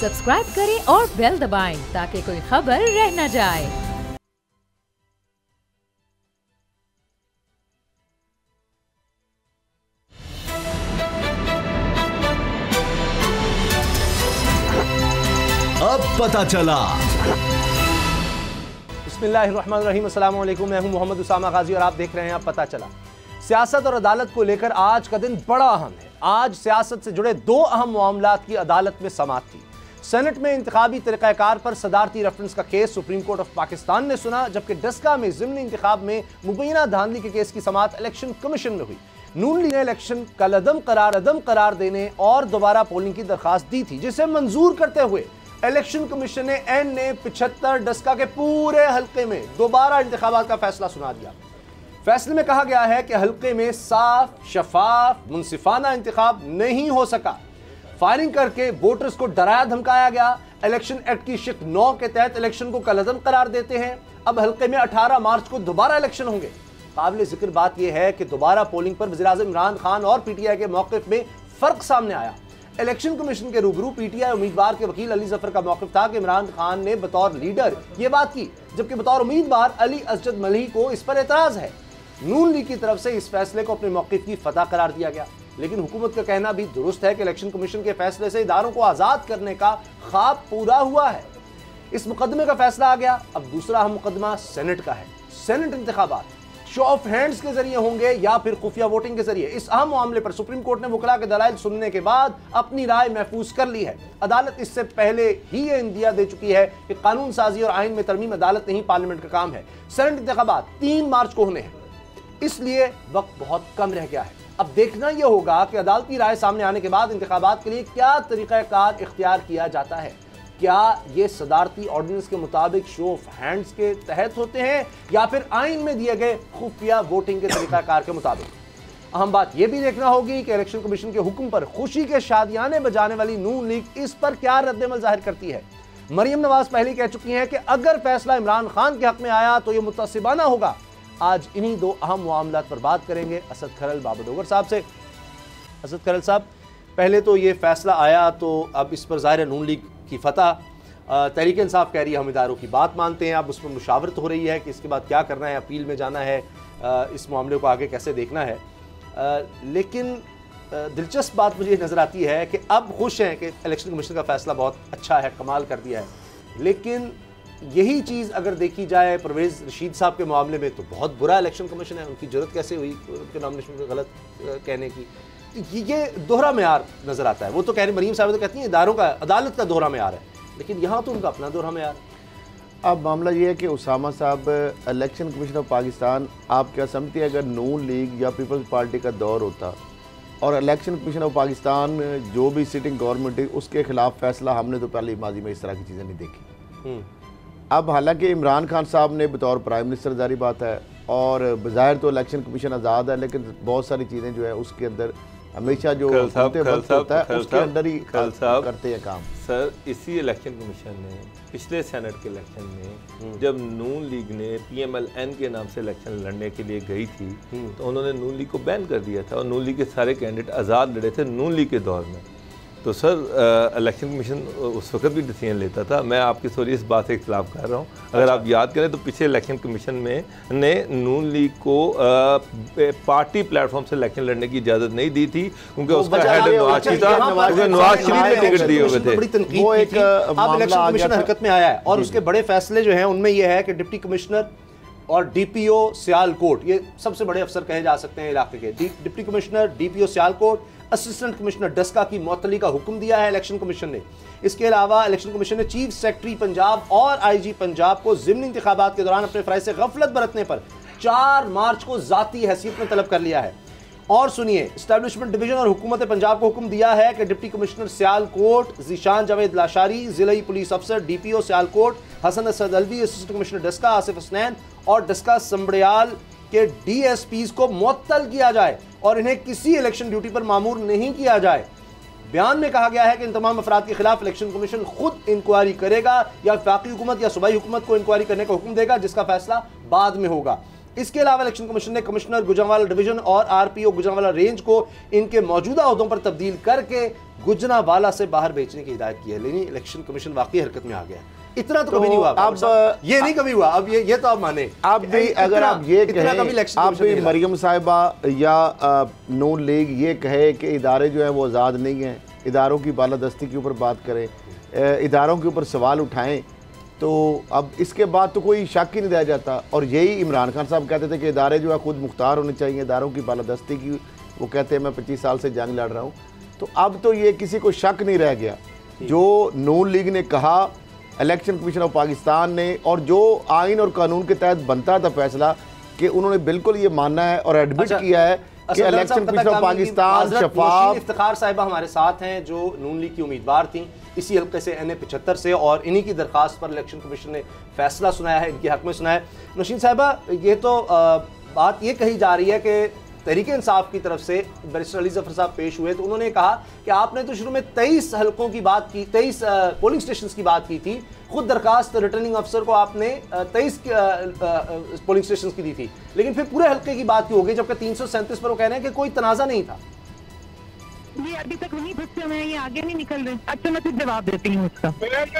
Subscribe करें और bell दबाएं ताकि कोई खबर रह न जाए। अब पता चला। बिस्मिल्लाहिर्रहमानिर्रहीम, अस्सलाम वालेकुम। मैं हूं मोहम्मद उसामा गाजी और आप देख रहे हैं अब पता चला। सियासत और अदालत को लेकर आज का दिन बड़ा अहम है। आज सियासत से जुड़े दो अहम मामलात की अदालत में समाअत थी। सेनेट में इंतखाबी तरीक़ाकार पर सदारती रेफरेंस का case supreme court of Pakistan ने सुना, जबकि डस्का में ज़िमनी इंतखाब में मुबैना धांधली के केस की समाअत इलेक्शन कमीशन में हुई। नून लीग ने इलेक्शन कलअदम करार देने और दोबारा पोलिंग की दरखास्त दी थी, जिसे मंजूर करते हुए इलेक्शन कमीशन ने एन 75 डस्का के पूरे हल्के में दोबारा इंतखाबात का फैसला सुना दिया। फैसले में कहा गया है कि हल्के में साफ, शफाफ, मुनसिफाना इंतखाब नहीं हो सका। फायरिंग करके वोटर्स को डराया धमकाया गया। इलेक्शन एक्ट की शिक 9 के तहत इलेक्शन को कलअदम करार देते हैं। अब हल्के में 18 मार्च को दोबारा इलेक्शन होंगे। काबिल जिक्र बात यह है कि दोबारा पोलिंग पर वज़ीर-ए-आज़म इमरान खान और पीटीआई के मौक़िफ़ में फर्क सामने आया। इलेक्शन कमीशन के रूबरू पीटीआई उम्मीदवार के वकील अली जफर का मौक़िफ़ था कि इमरान खान ने बतौर लीडर ये बात की, जबकि बतौर उम्मीदवार अली असजद मलही को इस पर एतराज़ है। नून लीग की तरफ से इस फैसले को अपने मौक़िफ़ की फतह करार दिया गया, लेकिन हुकूमत का कहना भी दुरुस्त है कि इलेक्शन कमीशन के फैसले से इदारों को आज़ाद करने का ख्वाब पूरा हुआ है। इस मुकदमे का फैसला आ गया। अब दूसरा अहम मुकदमा सेनेट का है। सेनेट इंतखाबात शो ऑफ हैंड्स के जरिए होंगे या फिर खुफिया वोटिंग के जरिए। इस अहम मामले पर सुप्रीम कोर्ट ने वकला के दलाइल सुनने के बाद अपनी राय महफूज कर ली है। अदालत इससे पहले ही ये इंदिया दे चुकी है कि कानून साजी और आइन में तरमीम अदालत नहीं, पार्लियामेंट का काम है। सेनेट इंतखाबात 3 मार्च को होने हैं, इसलिए वक्त बहुत कम रह गया है। अब देखना यह होगा कि अदालती राय सामने आने के बाद इंतखाबात के लिए क्या तरीक़ाकार इख्तियार किया जाता है। क्या ये सदारती ऑर्डिनेंस के मुताबिक शो ऑफ हैंड्स के तहत होते हैं या फिर आइन में दिए गए खुफिया वोटिंग के तरीक़ाकार के मुताबिक। अहम बात यह भी देखना होगी कि इलेक्शन कमीशन के हुक्म पर खुशी के शादियाने बजाने वाली नून लीग इस पर क्या रद्दमल जाहिर करती है। मरियम नवाज पहले कह चुकी हैं कि अगर फैसला इमरान खान के हक में आया तो यह मुतसिबाना होगा। आज इन्हीं दो अहम मामलात पर बात करेंगे असद खरल बाबा साहब से। असद खरल साहब, पहले तो ये फैसला आया तो अब इस पर ज़ाहिर नून लीग की फतह, तहरीक इंसाफ कह रही है हम इदारों की बात मानते हैं। अब उस पर मुशावरत हो रही है कि इसके बाद क्या करना है, अपील में जाना है, इस मामले को आगे कैसे देखना है। लेकिन दिलचस्प बात मुझे नज़र आती है कि अब खुश हैं कि इलेक्शन कमीशन का फैसला बहुत अच्छा है, कमाल कर दिया है। लेकिन यही चीज़ अगर देखी जाए परवेज़ रशीद साहब के मामले में तो बहुत बुरा इलेक्शन कमीशन है। उनकी जरूरत कैसे हुई उनके नॉमिनेशन को गलत कहने की। ये दोहरा मेयार नज़र आता है। वो तो कह रही, मरीम साहब तो कहती हैं इदारों का, अदालत का दोहरा मेयार है, लेकिन यहाँ तो उनका अपना दोहरा मेयार है। अब मामला ये है कि उसामा साहब, इलेक्शन कमीशन ऑफ पाकिस्तान, आप क्या समझते हैं अगर नून लीग या पीपल्स पार्टी का दौर होता और इलेक्शन कमीशन ऑफ पाकिस्तान जो भी सिटिंग गवर्नमेंट है उसके खिलाफ फैसला, हमने तो पहले माजी में इस तरह की चीज़ें नहीं देखी। अब हालांकि इमरान खान साहब ने बतौर प्राइम मिनिस्टर जारी बात है और बज़ाहिर तो इलेक्शन कमीशन आज़ाद है, लेकिन बहुत सारी चीज़ें जो है उसके अंदर हमेशा जो होता है उसके अंदर ही करते हैं काम। सर, इसी इलेक्शन कमीशन ने पिछले सेनेट के इलेक्शन में जब नून लीग ने PMLN के नाम से इलेक्शन लड़ने के लिए गई थी तो उन्होंने नून लीग को बैन कर दिया था और नून लीग के सारे कैंडिडेट आज़ाद लड़े थे नून लीग के दौर में। तो सर, इलेक्शन कमीशन उस वक्त भी डिसीजन लेता था। मैं आपकी सॉरी इस बात से इख्तिलाफ कर रहा हूँ। अगर आप याद करें तो पिछले इलेक्शन कमीशन में ने नून लीग को पार्टी प्लेटफॉर्म से इलेक्शन लड़ने की इजाज़त नहीं दी थी, क्योंकि उसका हेड नवाज शरीफ था, क्योंकि नवाज शरीफ ने टिकट दिए हुए थे। वो एक अब इलेक्शन कमीशन हरकत में आया है और उसके बड़े फैसले जो हैं उनमें यह है कि डिप्टी कमिश्नर और DPO सियालकोट, ये सबसे बड़े अफसर कहे जा सकते हैं इलाके के, deputy commissioner, DPO Sialkot, assistant commissioner Daska की मुअत्तली का हुक्म दिया है इलेक्शन कमीशन ने। इसके अलावा इलेक्शन कमीशन ने चीफ सेक्रेटरी पंजाब और IG पंजाब को ज़िमनी इंतखाबात के दौरान अपने फ़राइज़ से गफलत बरतने पर 4 मार्च को ज़ाती हैसियत में तलब कर लिया है। और सुनिए, इस्टेब्लिशमेंट डिवीजन और हुकूमत पंजाब को हुक्म दिया है कि डिप्टी कमिश्नर सियालकोट ज़ीशान जावेद लाशारी, ज़िलाई पुलिस अफसर DPO Sialkot Hassan Asad Alvi, assistant commissioner Daska Asif Hasnain और डस्का संबड़ियाल के DSPs को मुअत्तल किया जाए और इन्हें किसी इलेक्शन ड्यूटी पर मामूर नहीं किया जाए। बयान में कहा गया है कि इन तमाम अफराद के खिलाफ इलेक्शन कमीशन खुद इंक्वायरी करेगा या वफाकी हुकूमत या सूबाई हुकूमत को इंक्वायरी करने का हुक्म देगा, जिसका फैसला बाद में होगा। इसके अलावा इलेक्शन कमीशन ने कमिश्नर गुजरांवाला डिवीजन और आरपीओ गुजरांवाला रेंज को इनके मौजूदा ओहदों पर तब्दील करके गुजरांवाला से बाहर बेचने की हिदायत की है। लेकिन इलेक्शन कमीशन वाकई हरकत में आ गया। इतना तो कभी नहीं हुआ, अब ये नहीं कभी हुआ, अब ये तो आप माने। आप भी अगर आप ये कहें, आप भी मरियम साहिबा या नून लीग ये कहे कि इदारे जो हैं वो आज़ाद नहीं हैं, इदारों की बालादस्ती के ऊपर बात करें, इदारों के ऊपर सवाल उठाएं, तो अब इसके बाद तो कोई शक ही नहीं रह जाता। और यही इमरान खान साहब कहते थे कि इदारे जो है खुद मुख्तार होने चाहिए, इदारों की बालादस्ती की वो कहते हैं मैं 25 साल से जंग लड़ रहा हूँ। तो अब तो ये किसी को शक नहीं रह गया। जो नून लीग ने कहा, इलेक्शन कमीशन ऑफ पाकिस्तान ने, और जो आइन और कानून के तहत बनता था फैसला, कि उन्होंने बिल्कुल ये मानना है और एडमिट किया है कि इलेक्शन कमीशन ऑफ पाकिस्तान शफाफ। इफ्तिखार साहिबा हमारे साथ हैं जो नून लीग की उम्मीदवार थी इसी हल्के से NA 75 से, और इन्हीं की दरखास्त पर इलेक्शन कमीशन ने फैसला सुनाया है, इनके हक में सुनाया है। नौशीन साहिबा, ये तो बात ये कही जा रही है कि तहरीक इंसाफ की तरफ से बैरिस्टर अली जफर साहब पेश हुए तो उन्होंने कहा कि आपने तो शुरू में 23 हल्कों की बात की, 23 पोलिंग स्टेशन की बात की थी, खुद दरखास्त रिटर्निंग अफसर को आपने 23 पोलिंग स्टेशन की दी थी, लेकिन फिर पूरे हल्के की बात की हो गई, जबकि 337 पर वो कह रहे हैं कि कोई तनाज़ा नहीं था। ये अभी तक वहीं फंसे हुए हैं, ये आगे नहीं निकल रहे। अच्छा, मैं फिर जवाब देती हूँ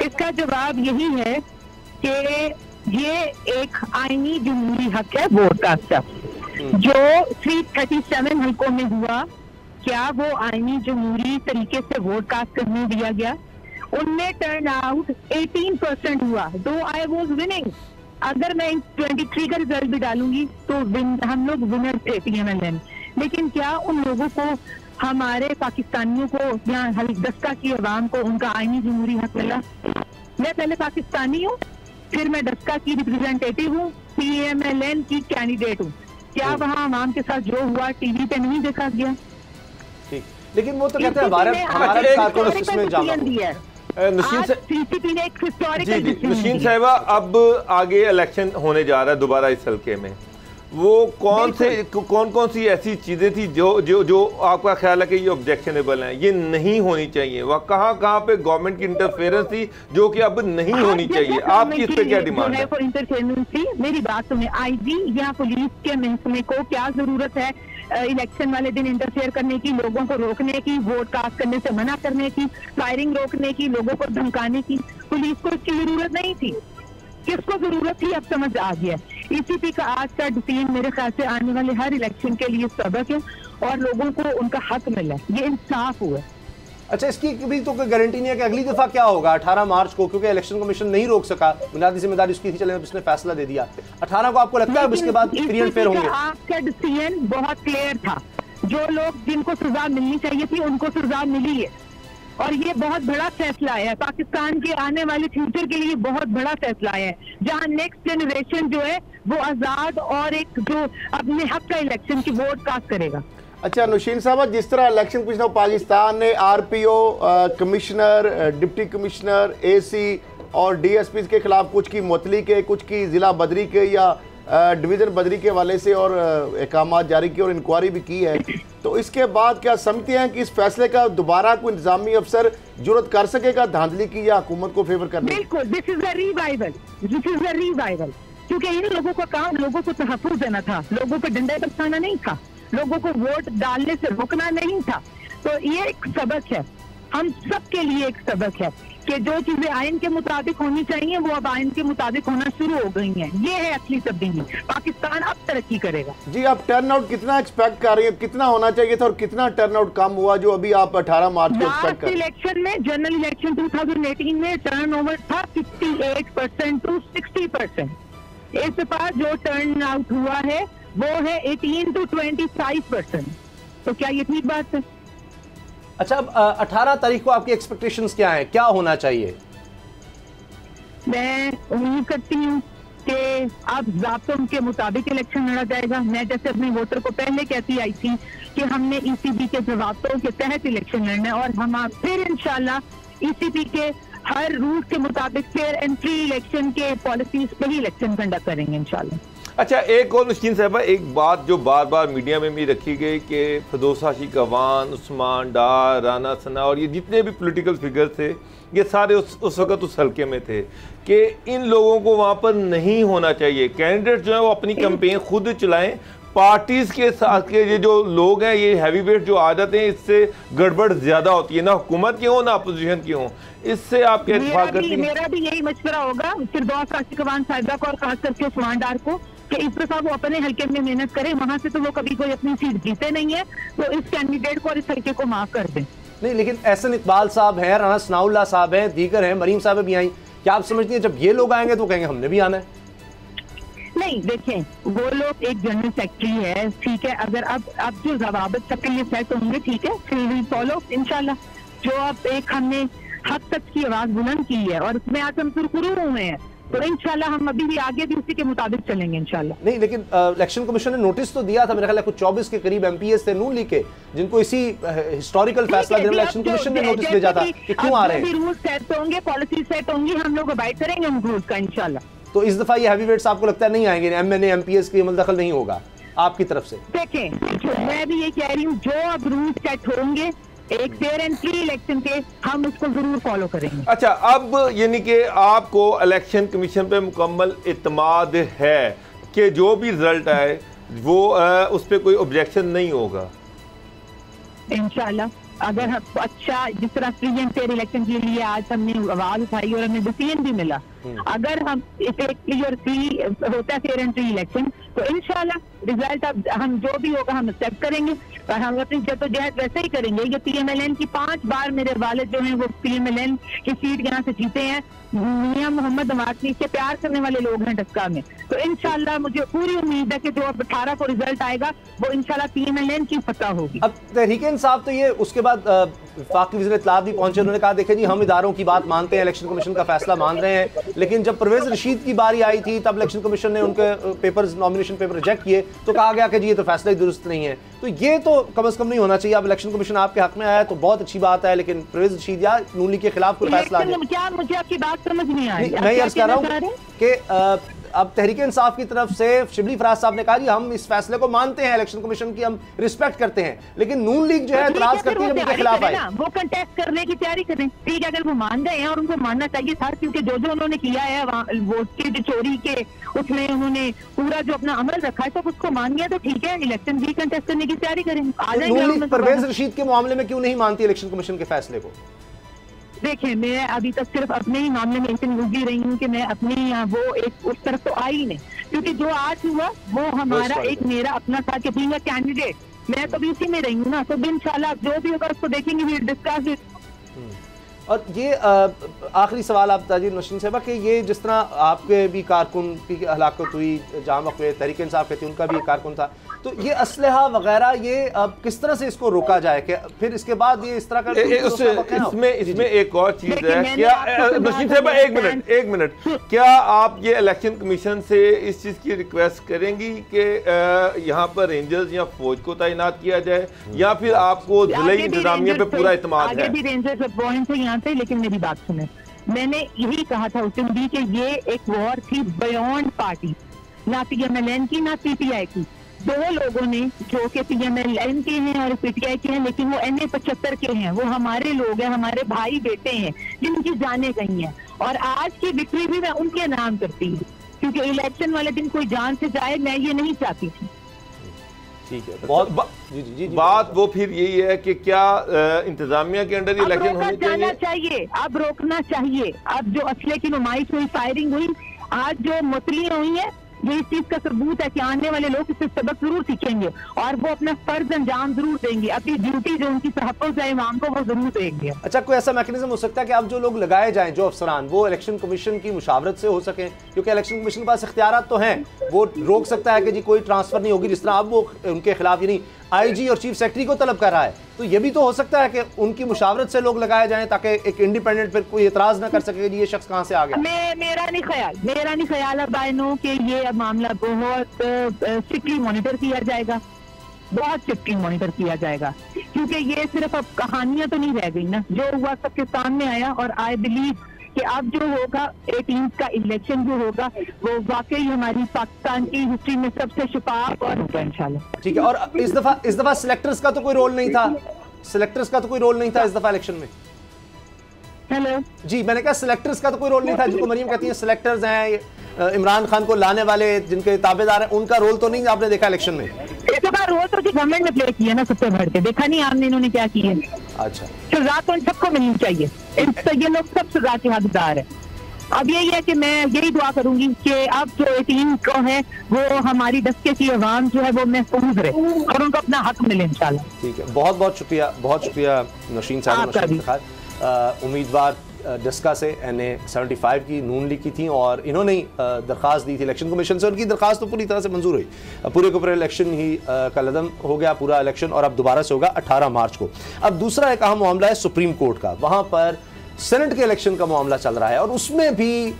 इसका जवाब यही है कि ये एक आईनी जमहूरी हक है वोट कास्ट जो 337 हल्कों में हुआ। क्या वो आईनी जमहूरी तरीके से वोट कास्ट करने दिया गया? उनमें टर्न आउट 18% हुआ, दो आई वॉज विनिंग। अगर मैं 23 का रिजल्ट भी डालूंगी तो हम लोग विनर थे PMLN। लेकिन क्या उन लोगों को, हमारे पाकिस्तानियों को या दस्का की अवाम को उनका आईनी जमहूरी हक मिला? मैं पहले पाकिस्तानी हूँ, फिर मैं दस्का की रिप्रेजेंटेटिव हूँ, PMLN की कैंडिडेट हूँ। क्या वहाँ अवाम के साथ जो हुआ टीवी पे नहीं देखा गया? ठीक, लेकिन वो तो कहते हैं नशीन साहिबा, अब आगे इलेक्शन होने जा रहा है दोबारा इस हल्के में, वो कौन सी ऐसी चीजें थी जो आपका ख्याल है कि ये ऑब्जेक्शनेबल हैं, ये नहीं होनी चाहिए? वह कहाँ पे गवर्नमेंट की इंटरफेरेंस थी जो कि अब नहीं होनी चाहिए? आपकी इस पे क्या डिमांड है? इंटरफेरेंस थी, मेरी बात सुनिए। IG या पुलिस के महकमे को क्या जरूरत है इलेक्शन वाले दिन इंटरफेयर करने की, लोगों को रोकने की, वोट कास्ट करने से मना करने की, फायरिंग रोकने की, लोगों को धमकाने की? पुलिस को इसकी जरूरत नहीं थी। किसको जरूरत थी? अब समझ आ गया। ECP का आज का डिसीजन मेरे ख्याल से आने वाले हर इलेक्शन के लिए सबक है और लोगों को उनका हक मिला, ये इंसाफ हुआ। अच्छा, इसकी भी तो कोई गारंटी नहीं है कि अगली दफा क्या होगा 18 मार्च को, क्योंकि इलेक्शन कमीशन नहीं रोक सका, बुनियादी जिम्मेदारी उसकी थी, चले उसने फैसला दे दिया 18 को। आपको लगता है उसके बाद फ्री एंड फेयर होंगे? आपका डिसीजन बहुत क्लियर था, जो लोग जिनको सजा मिलनी चाहिए थी उनको सजा मिली है, और ये बहुत बड़ा फैसला है पाकिस्तान के आने वाले फ्यूचर के लिए, बहुत बड़ा फैसला है, जहां नेक्स्ट जनरेशन जो है वो आजाद और एक जो अपने हक का इलेक्शन की वोट कास्ट करेगा। अच्छा नौशीन साहब, जिस तरह इलेक्शन कमीशन ऑफ पाकिस्तान ने RPO, commissioner, deputy commissioner, AC और DSP के खिलाफ कुछ की मुअत्तली के, कुछ की जिला बदरी के या डिवीज़न बदरी के वाले से और अहकाम जारी किए और इंक्वायरी भी की है, तो इसके बाद क्या समझते हैं कि इस फैसले का दोबारा कोई इंतजामी अफसर जुर्रत कर सकेगा धांधली की या हुकूमत को फेवर करने? बिल्कुल, दिस इज अ रिवाइवल, क्योंकि इन लोगों का काम लोगों को तहफ़्फ़ुज़ देना था, लोगों को डंडे बरसाना नहीं था, लोगों को वोट डालने से रोकना नहीं था। तो ये एक सबक है, हम सब के लिए एक सबक है कि जो चीजें आइन के मुताबिक होनी चाहिए वो अब आइन के मुताबिक होना शुरू हो गई हैं। ये है असली तब्दीली, पाकिस्तान अब तरक्की करेगा। जी, आप टर्न आउट कितना एक्सपेक्ट कर रही है? कितना होना चाहिए था और कितना टर्न आउट कम हुआ जो अभी आप 18 मार्च को एक्सपेक्ट कर? इलेक्शन में, जनरल इलेक्शन 2018 में टर्न ओवर था 58% to 60%। इस बार जो टर्न आउट हुआ है वो है 18 to 25%। तो क्या ये ठीक बात है? अच्छा, अब 18 तारीख को आपकी एक्सपेक्टेशंस क्या हैं, क्या होना चाहिए? मैं उम्मीद करती हूँ कि अब ज़ाब्तों के मुताबिक इलेक्शन लड़ा जाएगा। मैं जैसे अपने वोटर को पहले कहती आई थी कि हमने ECB के ज़ाब्तों के तहत इलेक्शन लड़ना है, और हम फिर इंशाल्लाह ECB के हर रूल के मुताबिक फेयर एंड फ्री इलेक्शन के पॉलिसीज पे ही इलेक्शन कंडक्ट करेंगे इंशाल्लाह। अच्छा, एक और नशीन साहबा, एक बात जो बार बार मीडिया में भी रखी गई कि फिरदौसा शिकवान, उस्मान डार, राना सना और ये जितने भी पॉलिटिकल फिगर थे ये सारे उस वक़्त उस हल्के में थे कि इन लोगों को वहाँ पर नहीं होना चाहिए। कैंडिडेट जो है वो अपनी कैंपेन खुद चलाएं, पार्टीज़ के साथ के ये जो लोग हैं ये हैवी वेट जो आ जाते हैं इससे गड़बड़ ज़्यादा होती है, ना हुकूमत की हो ना अपोजिशन की हो। इससे आप क्या इत्तेफाक करती हैं? मेरा भी यही मशवरा होगा फिरदौस शिकवान साहिबा को और खास करके उस्मान डार को कि इस दफा वो अपने हल्के में मेहनत करें, वहाँ से तो वो कभी कोई अपनी सीट जीते नहीं है, तो इस कैंडिडेट को और इस हल्के को माफ कर दें। नहीं, लेकिन एहसन इकबाल साहब हैं, राना सनाउल्लाह साहब हैं, दीगर हैं, मरीम साहब भी आई, क्या आप समझती हैं जब ये लोग आएंगे तो कहेंगे हमने भी आना है? नहीं, देखें, वो लोग एक जनरल सेक्रेटरी है, ठीक है, अगर अब जो जवाबत सबके लिए सेट होंगे, ठीक है, फिर वी फॉलो इंशाल्लाह। जो अब एक हमने हद तक की आवाज बुलंद की है और उसमें आज हम सुरखुरू हुए हैं, तो इंशाल्लाह हम अभी भी आगे भी उसी के मुताबिक चलेंगे इंशाल्लाह। नहीं, लेकिन इलेक्शन कमीशन ने नोटिस तो दिया था, मेरे ख्याल है कुछ 24 के करीब एमपीएस थे नून लीग के, जिनको इसी हिस्टोरिकल फैसला देने इलेक्शन कमीशन ने नोटिस भेजा था कि क्यों आ रहे हैं। रूल्स सेट होंगे, पॉलिसी सेट होंगी, हम लोग अबाइड करेंगे उन रूल्स का इंशाल्लाह। तो इस दफा ये हैवी वेट्स आपको लगता है नहीं आएंगे, एमएनए एमपीएस की अमल दखल नहीं होगा आपकी तरफ से? देखें, मैं भी ये कह रही हूँ, जो अब रूल्स सेट होंगे एक फेयर एंड फ्री इलेक्शन के, हम उसको जरूर फॉलो करेंगे। अच्छा, अब यानी कि आपको इलेक्शन कमीशन पे मुकम्मल इत्मीनान है कि जो भी रिजल्ट आए वो उस पर कोई ऑब्जेक्शन नहीं होगा इंशाल्लाह। अगर हम अच्छा जिस तरह फ्री एंड फेयर इलेक्शन के लिए आज हमने आवाज उठाई और हमें डिसीजन भी मिला, अगर हम फ्री और फ्री होता है फेयर एंड फ्री इलेक्शन, तो इंशाल्लाह रिजल्ट अब हम जो भी होगा हम एक्सेप्ट करेंगे और हम अपनी जद्दोजहद वैसे ही करेंगे। ये पीएमएलएन की 5 बार मेरे वालिद जो हैं वो पीएमएलएन की सीट यहाँ से जीते हैं, मियां मोहम्मद नवाज से प्यार करने वाले लोग हैं डक्का में, तो इंशाल्लाह मुझे पूरी उम्मीद है कि जो अब 18 को रिजल्ट आएगा वो इंशाल्लाह पीएमएलएन की फतह होगी। अब तहरीक इंसाफ तो ये उसके बाद वफाकी वज़ीर इत्तलात भी पहुंचे, उन्होंने कहा देखें जी हम इदारों की बात मानते हैं, इलेक्शन कमीशन का फैसला मान रहे हैं, लेकिन जब परवेज रशीद की बारी आई थी तब इलेक्शन कमीशन ने उनके पेपर्स, नॉमिनेशन पेपर रिजेक्ट किए, तो कहा गया कि जी ये तो फैसला ही दुरुस्त नहीं है। तो ये तो कम अज कम नहीं होना चाहिए। अब इलेक्शन कमीशन आपके हक में आया तो बहुत अच्छी बात है, लेकिन परवेज रशीद या नून लीग के खिलाफ कोई फैसला क्या, मुझे आपकी बात समझ नहीं आई। मैं ये अर्ज कर रहा हूँ कि अब तहरीक इंसाफ की तरफ से शिबली फराज साहब ने कहा जी हम इस फैसले को मानते हैं, इलेक्शन कमीशन की हम रिस्पेक्ट करते हैं, लेकिन नून लीग जो है इतराज करती है जब उनके खिलाफ आए, वो कंटेस्ट करने की तैयारी करें, ठीक है, अगर वो मान रहे हैं और उनको मानना चाहिए था, क्योंकि जो जो उन्होंने किया है वोट की चोरी के उसमें उन्होंने पूरा जो अपना अमल रखा है तो उसको मान गया, तो ठीक है, इलेक्शन भी कंटेस्ट करने की तैयारी करें। नून लीग परवेज रशीद के मामले में क्यों नहीं मानती इलेक्शन कमीशन के फैसले को? देखिए, मैं अभी तक सिर्फ अपने ही मामले में इतनी उलझी रही हूँ कि मैं अपनी वो एक उस तरफ तो आई नहीं, क्योंकि जो आज हुआ वो हमारा एक मेरा अपना था कि बीइंग अ कैंडिडेट मैं तो भी उसी में रही हूँ ना, तो इंशाल्लाह जो भी होगा उसको देखेंगे, वी डिस्कस इट। और ये आखिरी सवाल आप ताजिर नशीन साहबा कि ये जिस तरह आपके भी कारकुन की हलाकत हुई जहाँ वक्त तहरीक इंसाफ के थे, उनका भी एक कारकुन था, तो ये असलहा वगैरह ये अब किस तरह से इसको रोका जाए कि फिर इसके बाद ये इस तरह का इसमें एक और चीज है, क्या नशीन साहबा एक मिनट क्या आप ये इलेक्शन कमीशन से इस चीज की रिक्वेस्ट करेंगी कि यहाँ पर रेंजर्स या फौज को तैनात किया जाए, या फिर आपको जिले इंतजामिया पे पूरा इत्मीनान है? भी रेंजर्स पॉइंट है यहाँ पे, लेकिन मेरी बात सुने, मैंने यही कहा था उस दिन भी कि ये एक वॉर थी बियॉन्ड पार्टी, ना पीएमएलएन की ना पीटीआई की। 2 लोगों ने जो कि पीएमएलएन के हैं और पीटीआई के हैं, लेकिन वो NA 75 के हैं, वो हमारे लोग हैं, हमारे भाई बेटे हैं जिनकी जाने गई हैं, और आज की विक्ट्री भी मैं उनके नाम करती हूँ, क्योंकि इलेक्शन वाले दिन कोई जान से जाए मैं ये नहीं चाहती थी। ठीक है, बहुत बात वो फिर यही है कि क्या इंतजामिया के अंडर इलेक्शन होने चाहिए, अब रोकना चाहिए। अब जो असले की नुमाइश हुई, फायरिंग हुई, आज जो मुतलियां हुई है, ये इस चीज का सबूत है कि आने वाले लोग इससे सबक जरूर सीखेंगे और वो अपना फर्ज अंजाम जरूर देंगे, अपनी ड्यूटी जो उनकी तहफ़्फ़ुज़ है इमाम को, वो जरूर देंगे। अच्छा, कोई ऐसा मैकेनिज्म हो सकता है कि अब जो लोग लगाए जाएं, जो अफसरान, वो इलेक्शन कमीशन की मुशावरत से हो सकें, क्योंकि इलेक्शन कमीशन के पास इख्तियारात तो हैं, वो रोक सकता है कि जी कोई ट्रांसफर नहीं होगी, जिस तरह अब वो उनके खिलाफ यानी आईजी और चीफ सेक्रेटरी को तलब कर रहा है, तो ये भी तो हो सकता है कि उनकी मुशावरत से लोग लगाए जाएं ताकि एक इंडिपेंडेंट फिर कोई एतराज ना कर सके कि ये शख्स कहां से आ गया। मेरा नहीं ख्याल अब आई नो कि ये मामला बहुत स्ट्रिक्टली मॉनिटर किया जाएगा, बहुत स्ट्रिक्टली मॉनिटर किया जाएगा, क्योंकि ये सिर्फ अब कहानियां तो नहीं रह गई ना, जो हुआ सबके सामने आया, और आई बिलीव कि अब जो होगा 18 का इलेक्शन जो होगा वो वाकई हमारी पाकिस्तान की हिस्ट्री में सबसे शफाफ और होगा इंशाल्लाह। ठीक है, और इस दफा सिलेक्टर्स का तो कोई रोल नहीं था, सिलेक्टर्स का तो कोई रोल नहीं था इस दफा इलेक्शन में। हेलो जी, मैंने कहा सिलेक्टर्स का तो कोई रोल नहीं था, जिनको मरीम कहती है सिलेक्टर्स हैं, इमरान खान को लाने वाले जिनके ताबेदार हैं, उनका रोल तो नहीं आपने देखा इलेक्शन में? इसका रोल तो गवर्नमेंट ने प्ले किया ना सबसे बढ़ के, देखा नहीं आपने इन्होंने क्या किया? अच्छा, सजा तो इन सबको मिलनी चाहिए, ये लोग सब सजा के हकदार है। अब यही है कि मैं यही दुआ करूंगी कि अब जो 18 को है वो हमारी दस्के की आवाम जो है वो महफूज रहे और उनको अपना हक मिले इंशाल्लाह। ठीक है, बहुत बहुत शुक्रिया नौशीन साहब। उम्मीदवार डस्का से NA 75 की नून लीग की थी और इन्होंने ही दरख्वास्त दी थी इलेक्शन कमीशन से। उनकी दरख्वास्त तो पूरी तरह से मंजूर हुई, पूरे के पूरे इलेक्शन ही कलअदम हो गया पूरा इलेक्शन, और अब दोबारा से होगा 18 मार्च को। अब दूसरा एक अहम मामला है सुप्रीम कोर्ट का, वहाँ पर सेनेट के इलेक्शन का मामला चल रहा है और उसमें भी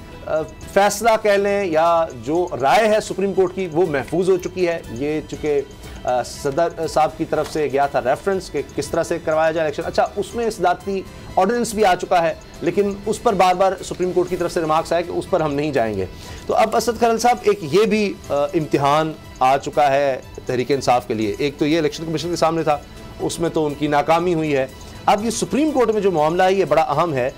फैसला कह लें या जो राय है सुप्रीम कोर्ट की वो महफूज हो चुकी है। ये चूँकि सदर साहब की तरफ से गया था रेफरेंस कि किस तरह से करवाया जाए इलेक्शन, अच्छा उसमें सदारती ऑर्डिनेंस भी आ चुका है, लेकिन उस पर बार बार सुप्रीम कोर्ट की तरफ से रिमार्क्स आए कि उस पर हम नहीं जाएंगे। तो अब असद खरल साहब, एक ये भी इम्तिहान आ चुका है तहरीक इंसाफ के लिए। एक तो ये इलेक्शन कमीशन के सामने था, उसमें तो उनकी नाकामी हुई है। अब ये सुप्रीम कोर्ट में जो मामला है ये बड़ा अहम है,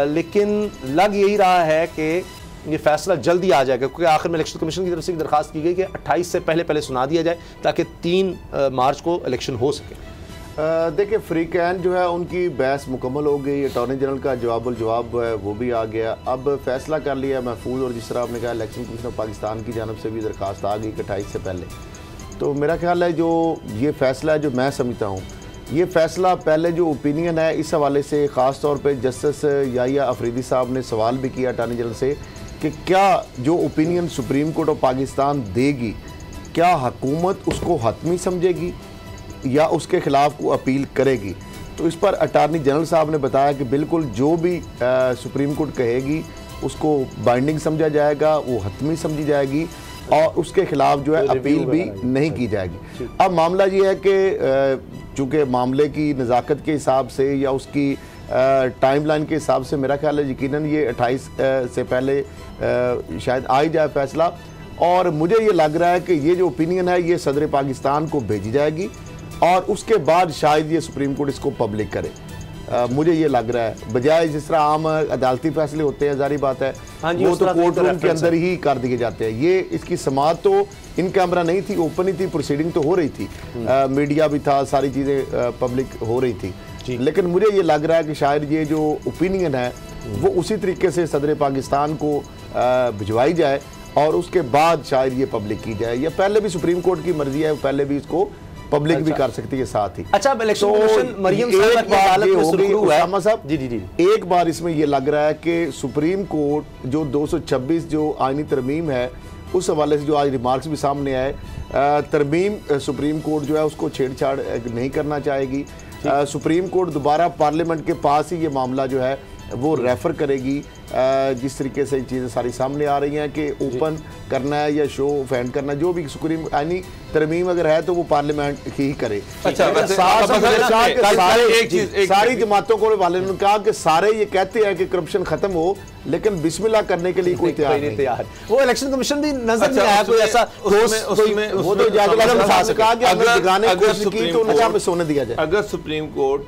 लेकिन लग यही रहा है कि ये फैसला जल्दी आ जाएगा, क्योंकि आखिर में इलेक्शन कमीशन की तरफ से दरखास्त की गई कि 28 से पहले सुना दिया जाए ताकि 3 मार्च को इलेक्शन हो सके। देखिए, फ्री कैन जो है उनकी बहस मुकम्मल हो गई, अटॉर्नी जनरल का जवाब है वो भी आ गया, अब फैसला कर लिया महफूज। और जिस तरह आपने कहा इलेक्शन कमीशन ऑफ पाकिस्तान की जानब से भी दरखास्त आ गई 28 से पहले। तो मेरा ख्याल है जो ये फैसला है, जो मैं समझता हूँ ये फैसला, पहले जो ओपिनियन है इस हवाले से ख़ास तौर पे जस्टिस याहिया अफरीदी साहब ने सवाल भी किया अटॉर्नी जनरल से कि क्या जो opinion supreme court of Pakistan देगी, क्या हुकूमत उसको हतमी समझेगी या उसके ख़िलाफ़ को अपील करेगी। तो इस पर अटॉर्नी जनरल साहब ने बताया कि बिल्कुल जो भी सुप्रीम कोर्ट कहेगी उसको बाइंडिंग समझा जाएगा, वो हतमी समझी जाएगी और उसके ख़िलाफ़ जो है अपील भी नहीं की जाएगी। अब मामला ये है कि चूँकि मामले की नज़ाकत के हिसाब से या उसकी टाइमलाइन के हिसाब से मेरा ख्याल है यकीनन ये 28 से पहले शायद आ ही जाए फैसला। और मुझे ये लग रहा है कि ये जो ओपिनियन है ये सदर पाकिस्तान को भेजी जाएगी और उसके बाद शायद ये सुप्रीम कोर्ट इसको पब्लिक करे। मुझे ये लग रहा है, बजाय जिस तरह आम अदालती फैसले होते हैं, जारी बात है वो तो कोर्ट रूम के अंदर ही कर दिए जाते हैं। ये इसकी समाअत तो इन कैमरा नहीं थी, ओपन ही थी, प्रोसीडिंग तो हो रही थी, मीडिया भी था, सारी चीज़ें पब्लिक हो रही थी। लेकिन मुझे ये लग रहा है कि शायद ये जो ओपिनियन है वो उसी तरीके से सदर पाकिस्तान को भिजवाई जाए और उसके बाद शायद ये पब्लिक की जाए, या पहले भी सुप्रीम कोर्ट की मर्जी है पहले भी इसको पब्लिक भी कर सकती है साथ ही। अच्छा, इलेक्शन कमीशन मरियम साहब की अदालत में सुर्खरू हुआ है साहब। जी, एक बार इसमें ये लग रहा है कि सुप्रीम कोर्ट जो 226 जो आईनी तरमीम है उस हवाले से जो आज रिमार्क्स भी सामने आए, तरमीम सुप्रीम कोर्ट जो है उसको छेड़छाड़ नहीं करना चाहेगी। सुप्रीम कोर्ट दोबारा पार्लियामेंट के पास ही ये मामला जो है वो रेफर करेगी। जिस तरीके से चीज़ें सारी सामने आ रही हैं कि ओपन करना है या शो ऑफ हैंड करना, जो भी सुप्रीम यानी तरमीम अगर है तो वो पार्लियामेंट ही करे। अच्छा, सारी जमातों को वाले ने कहा कि सारे ये कहते हैं कि करप्शन खत्म हो, लेकिन बिस्मिल्लाह करने के लिए कोई तैयार नहीं। वो इलेक्शन कमीशन भी नजर नहीं आया कोई ऐसा, वो तो कहा कि अगर दिखाने की कोशिश की तो नशा में सोने दिया जाए। अगर सुप्रीम कोर्ट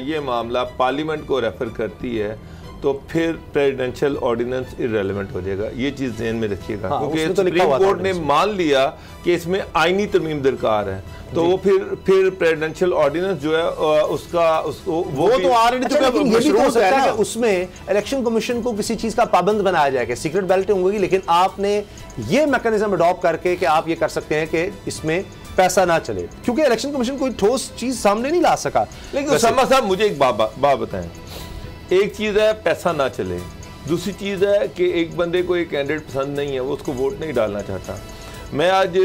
ये मामला पार्लियामेंट को रेफर करती है तो फिर प्रेसिडेंशियल ऑर्डिनेंस इररेलेवेंट हो जाएगा, ये चीज़ ध्यान में रखिएगा। क्योंकि सुप्रीम कोर्ट ने मान लिया कि इसमें आईनी तरमीम दरकार है, तो वो फिर प्रेसिडेंशियल ऑर्डिनेंस जो है उसको वो तो ऑलरेडी उसमें इलेक्शन कमीशन को किसी चीज़ का पाबंद बनाया जाएगा, सीक्रेट बैलेटिंग होगी, लेकिन आपने ये मैकेनिज्म अडॉप्ट करके कि आप ये कर सकते हैं कि इसमें पैसा ना चले, क्योंकि इलेक्शन कमीशन कोई ठोस चीज़ सामने नहीं ला सका। लेकिन उसामा साहब मुझे एक बात बताएं, एक चीज़ है पैसा ना चले, दूसरी चीज़ है कि एक बंदे को एक कैंडिडेट पसंद नहीं है, वो उसको वोट नहीं डालना चाहता। मैं आज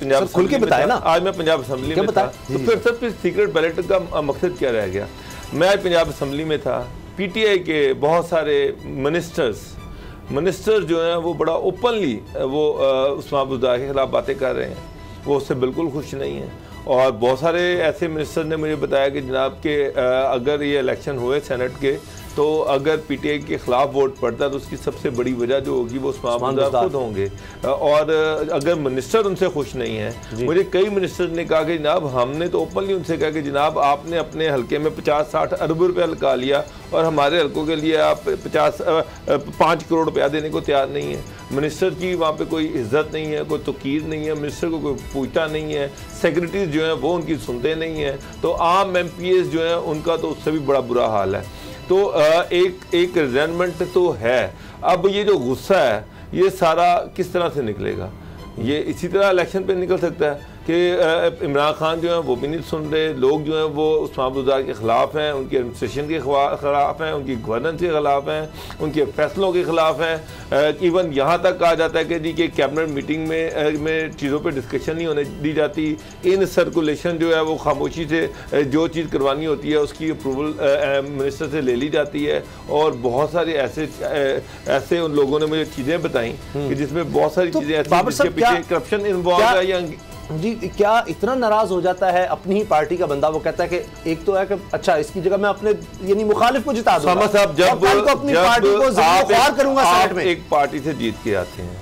पंजाब खुल के बताया ना, आज मैं पंजाब असेंबली में था, तो फिर सबसे सीक्रेट बैलेट का मकसद क्या रह गया। मैं आज पंजाब असेंबली में था, पीटीआई के बहुत सारे मिनिस्टर्स जो हैं वो बड़ा ओपनली वो उस्मान बुज़दार के खिलाफ बातें कर रहे हैं, वो उससे बिल्कुल खुश नहीं है। और बहुत सारे ऐसे मिनिस्टर ने मुझे बताया कि जनाब के अगर ये इलेक्शन हुए सेनेट के तो अगर पीटीआई के खिलाफ वोट पड़ता है तो उसकी सबसे बड़ी वजह जो होगी वो उस्मान बुज़दार खुद होंगे। और अगर मिनिस्टर उनसे खुश नहीं है, मुझे कई मिनिस्टर ने कहा कि जनाब हमने तो ओपनली उनसे कहा कि जनाब आपने अपने हल्के में 50-60 अरब रुपया लगा लिया और हमारे हल्कों के लिए आप 5 करोड़ रुपया देने को तैयार नहीं है। मिनिस्टर की वहाँ पे कोई इज्जत नहीं है, कोई तौकीर नहीं है, मिनिस्टर को कोई पूछता नहीं है, सेक्रेटरीज जो हैं वो उनकी सुनते नहीं हैं, तो आम MPs जो हैं उनका तो उससे भी बड़ा बुरा हाल है। तो एक रिजेंटमेंट तो है। अब ये जो गुस्सा है ये सारा किस तरह से निकलेगा? ये इसी तरह इलेक्शन पे निकल सकता है कि इमरान खान जो है वो भी नहीं सुन रहे, लोग जो हैं वो उस्मान बुज़दार के ख़िलाफ़ हैं, उनकी एडमिनिस्ट्रेशन के ख़िलाफ़ हैं, उनकी गवर्नेंस के ख़िलाफ़ हैं, उनके फैसलों के ख़िलाफ़ हैं। इवन यहाँ तक कहा जाता है कि जी कि कैबिनेट मीटिंग में चीज़ों पे डिस्कशन नहीं होने दी जाती, इन सर्कुलेशन जो है वो खामोशी से जो चीज़ करवानी होती है उसकी अप्रूवल मिनिस्टर से ले ली जाती है। और बहुत सारे ऐसे उन लोगों ने मुझे चीज़ें बताई कि जिसमें बहुत सारी चीज़ें ऐसी जिसके पीछे करप्शन इन्वॉल्व है या जी। क्या इतना नाराज हो जाता है अपनी ही पार्टी का बंदा, वो कहता है कि एक तो है कि अच्छा इसकी जगह मैं अपने यानी मुखालिफ को जिता दूंगा, साहब जब अपनी पार्टी को ज़िम्मेदार करूंगा साइड में। एक पार्टी से जीत के आते हैं,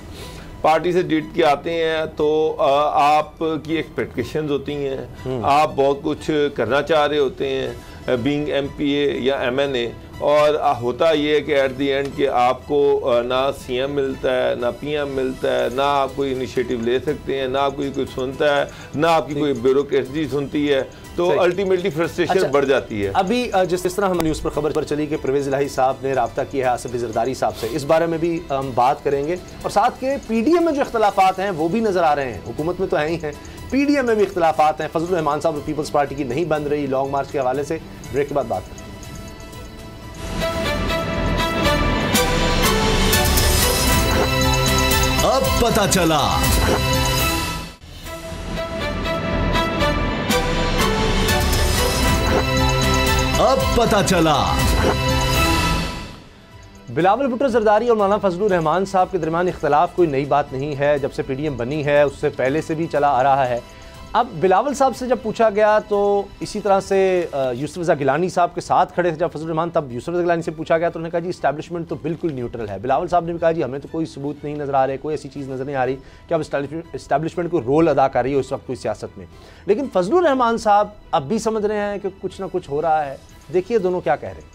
पार्टी से जीत के आते हैं तो आपकी एक्सपेक्टेशंस होती हैं, आप बहुत कुछ करना चाह रहे होते हैं बीइंग MPA या MNA, और होता ये है कि एट द एंड कि आपको ना CM मिलता है, ना PM मिलता है, ना आप कोई इनिशिएटिव ले सकते हैं, ना कोई सुनता है, ना आपकी कोई ब्यूरोक्रेसी सुनती है, तो अल्टीमेटली फ्रस्ट्रेशन बढ़ जाती है। अभी जिस तरह हम न्यूज़ पर खबर चली कि परवेज़ इलाही साहब ने रब्ता किया है आसिफ ज़रदारी साहब से, इस बारे में भी हम बात करेंगे। और साथ के PDM में जो इख्तलाफात हैं वो भी नज़र आ रहे हैं, हुकूमत में तो हैं ही हैं, PDM में भी इख्तलाफात हैं। फजलुर रहमान साहब पीपल्स पार्टी की नहीं बन रही लॉन्ग मार्च के हवाले से, ब्रेक के बाद बात करें। अब पता चला। अब पता चला। बिलावल भुट्टो जरदारी और मौलाना फजलुर रहमान साहब के दरमियान इख्तलाफ कोई नई बात नहीं है, जब से PDM बनी है उससे पहले से भी चला आ रहा है। अब बिलावल साहब से जब पूछा गया तो इसी तरह से यूसुफ रज़ा गिलानी साहब के साथ खड़े थे जब फजलुर रहमान, तब यूसुफ रज़ा गिलानी से पूछा गया तो उन्होंने कहा जी इस्टेब्लिशमेंट तो बिल्कुल न्यूट्रल है। बिलावल साहब ने भी कहा जी हमें तो कोई सबूत नहीं नज़र आ रहे, कोई ऐसी चीज़ नज़र नहीं आ रही कि अब इस्टेब्लिशमेंट को रोल अदा कर रही हो इस वक्त कोई सियासत में। लेकिन फजलुर रहमान साहब अब भी समझ रहे हैं कि कुछ ना कुछ हो रहा है। देखिए दोनों क्या कह रहे हैं।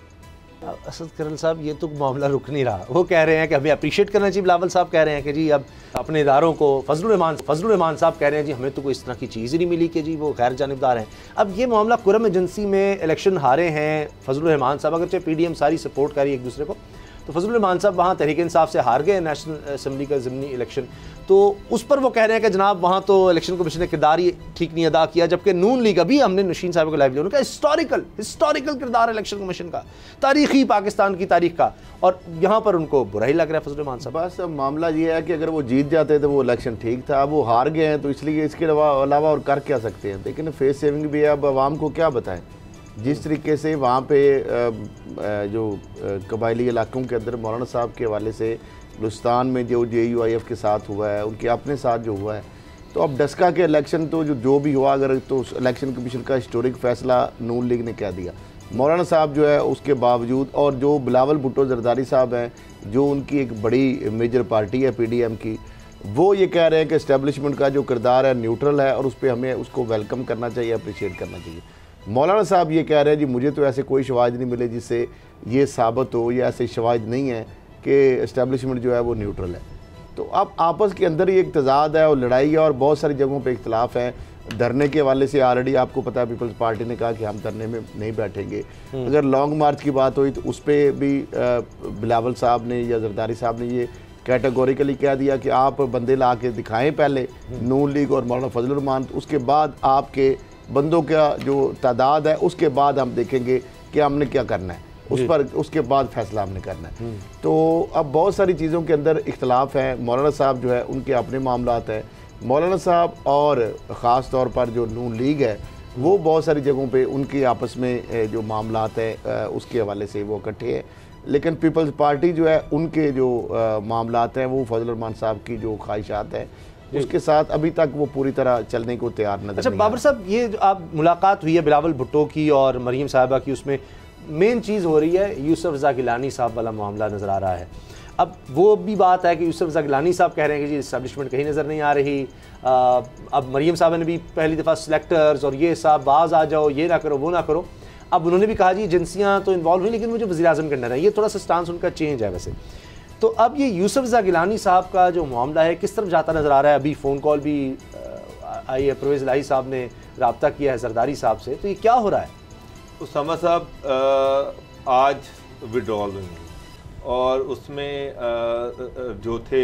असद करल साहब ये तो मामला रुक नहीं रहा, वो कह रहे हैं कि हमें अप्रिशिएट करना चाहिए। बिलावल साहब कह रहे हैं कि जी अब अपने इदारों को, फजलुर रहमान साहब कह रहे हैं जी हमें तो कोई इस तरह की चीज़ ही नहीं मिली कि जी वो गैर जानिबदार हैं। अब ये मामला कुरम एजेंसी में इलेक्शन हारे हैं फजलुर रहमान साहब, अगर चाहे PDM सारी सपोर्ट करी एक दूसरे को, तो फजलुर रहमान साहब वहाँ तहरीक इंसाफ से हार गए नेशनल असम्बली का ज़िमनी इलेक्शन, तो उस पर वो कह रहे हैं कि जनाब वहाँ तो इलेक्शन कमीशन ने किरदार ही ठीक नहीं अदा किया, जबकि नून लीग, अभी हमने नशीन साहब को लाइव लिया, उनका हिस्टोरिकल किरदार इलेक्शन कमीशन का, तारीखी पाकिस्तान की तारीख का, और यहाँ पर उनको बुरा ही लग रहा है फजलुर रहमान साहब। बस मामला ये है कि अगर वो जीत जाते तो वो इलेक्शन ठीक था, अब वो हार गए हैं तो इसलिए इसके अलावा और कर क्या सकते हैं। लेकिन फेस सेविंग भी है, अब आवाम को क्या बताएं। जिस तरीके से वहाँ पे जो कबायली इलाकों के अंदर मौलाना साहब के हवाले से बलूचिस्तान में जो JUIF के साथ हुआ है, उनके अपने साथ जो हुआ है, तो अब डस्का के इलेक्शन तो जो भी हुआ, अगर तो इलेक्शन कमीशन का हिस्टोरिक फैसला नून लीग ने कह दिया, मौलाना साहब जो है उसके बावजूद, और जो बिलावल भुट्टो जरदारी साहब हैं जो उनकी एक बड़ी मेजर पार्टी है PDM की, वो ये कह रहे हैं कि इस्टेब्लिशमेंट का जो किरदार है न्यूट्रल है और उस पर हमें उसको वेलकम करना चाहिए, अप्रिशिएट करना चाहिए। मौलाना साहब ये कह रहे हैं जी मुझे तो ऐसे कोई शवाहिद नहीं मिले जिससे ये साबित हो, या ऐसे शवाहिद नहीं है कि इस्टेब्लिशमेंट जो है वो न्यूट्रल है। तो अब आपस के अंदर ही एक तजाद है और लड़ाई है, और बहुत सारी जगहों पे इख्तलाफ है। धरने के हवाले से ऑलरेडी आपको पता है पीपल्स पार्टी ने कहा कि हम धरने में नहीं बैठेंगे। अगर लॉन्ग मार्च की बात हुई तो उस पर भी बिलावल साहब ने या जरदारी साहब ने ये कैटेगोरिकली कह दिया कि आप बंदे ला के दिखाएँ पहले, नून लीग और मौलाना फजलुर रहमान, उसके बाद आपके बंदों का जो तादाद है उसके बाद हम देखेंगे कि हमने क्या करना है, उस पर उसके बाद फैसला हमने करना है। तो अब बहुत सारी चीज़ों के अंदर इख्तलाफ है। मौलाना साहब जो है उनके अपने मामलात हैं, मौलाना साहब और ख़ास तौर पर जो नून लीग है वो बहुत सारी जगहों पे उनके आपस में जो मामलात है उसके हवाले से वो इकट्ठे हैं। लेकिन पीपल्स पार्टी जो है उनके जो मामलात हैं वो फजलुर रहमान साहब की जो ख्वाहिशात हैं उसके साथ अभी तक वो पूरी तरह चलने को तैयार नजर नहीं। अच्छा बाबर साहब, ये जो आप मुलाकात हुई है बिलावल भुट्टो की और मरीम साहिबा की, उसमें मेन चीज़ हो रही है यूसुफ रज़ा गिलानी साहब वाला मामला नज़र आ रहा है। अब वो भी बात है कि यूसुफ रज़ा गिलानी साहब कह रहे हैं कि जी इस्टेब्लिशमेंट कहीं नज़र नहीं आ रही। अब मरीम साहब ने भी पहली दफ़ा सेलेक्टर्स और ये साहब बाज आ जाओ, ये ना करो वो ना करो। अब उन्होंने भी कहा जी एजेंसियाँ तो इन्वॉल्व हुई लेकिन मुझे वज़ीर-ए-आज़म का डर है। ये थोड़ा सा स्टांस उनका चेंज है वैसे। तो अब ये यूसुफ रज़ा गिलानी साहब का जो मामला है किस तरफ जाता नज़र आ रहा है? अभी फ़ोन कॉल भी आई है, परवेज़ इलाही साहब ने रब्ता किया है जरदारी साहब से, तो ये क्या हो रहा है? उसामा साहब आज विड्रॉल हुई और उसमें जो थे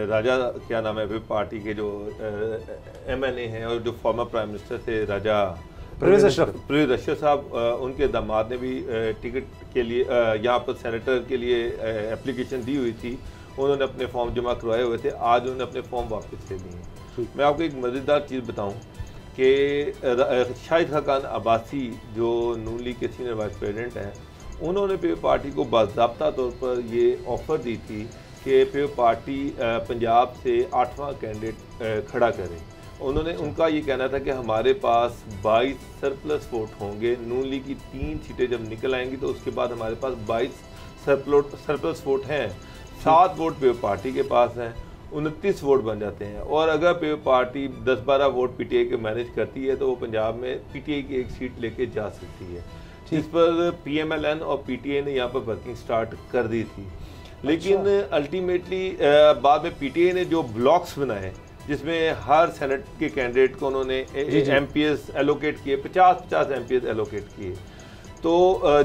राजा क्या नाम है पार्टी के जो MNA हैं और जो फॉर्मर प्राइम मिनिस्टर थे राजा परवेज़ अशरफ साहब, उनके दामाद ने भी टिकट के लिए यहाँ पर सेनेटर के लिए एप्लीकेशन दी हुई थी। उन्होंने अपने फॉर्म जमा करवाए हुए थे, आज उन्होंने अपने फॉर्म वापस ले लिए। मैं आपको एक मज़ेदार चीज़ बताऊं कि शाहिद खान अब्बासी जो नून लीग के सीनियर वाइस प्रेसिडेंट हैं, उन्होंने पीपल्स पार्टी को बाज़ाब्ता तौर पर ये ऑफ़र दी थी कि पीपल्स पार्टी पंजाब से 8वां कैंडिडेट खड़ा करे। उन्होंने उनका ये कहना था कि हमारे पास 22 सरप्लस वोट होंगे, नून लीग की 3 सीटें जब निकल आएंगी तो उसके बाद हमारे पास 22 सरप्लस वोट हैं, 7 वोट पीपल्स पार्टी के पास हैं, 29 वोट बन जाते हैं। और अगर पीपल्स पार्टी 10-12 वोट PTI के मैनेज करती है तो वो पंजाब में PTI की एक सीट लेके जा सकती है, जिस पर PMLN और PTI ने यहाँ पर वर्किंग स्टार्ट कर दी थी। लेकिन अल्टीमेटली बाद में PTI ने जो ब्लॉक्स बनाए जिसमें हर सेनेट के कैंडिडेट को उन्होंने MPs एलोकेट किए, 50-50 MPs एलोकेट किए। तो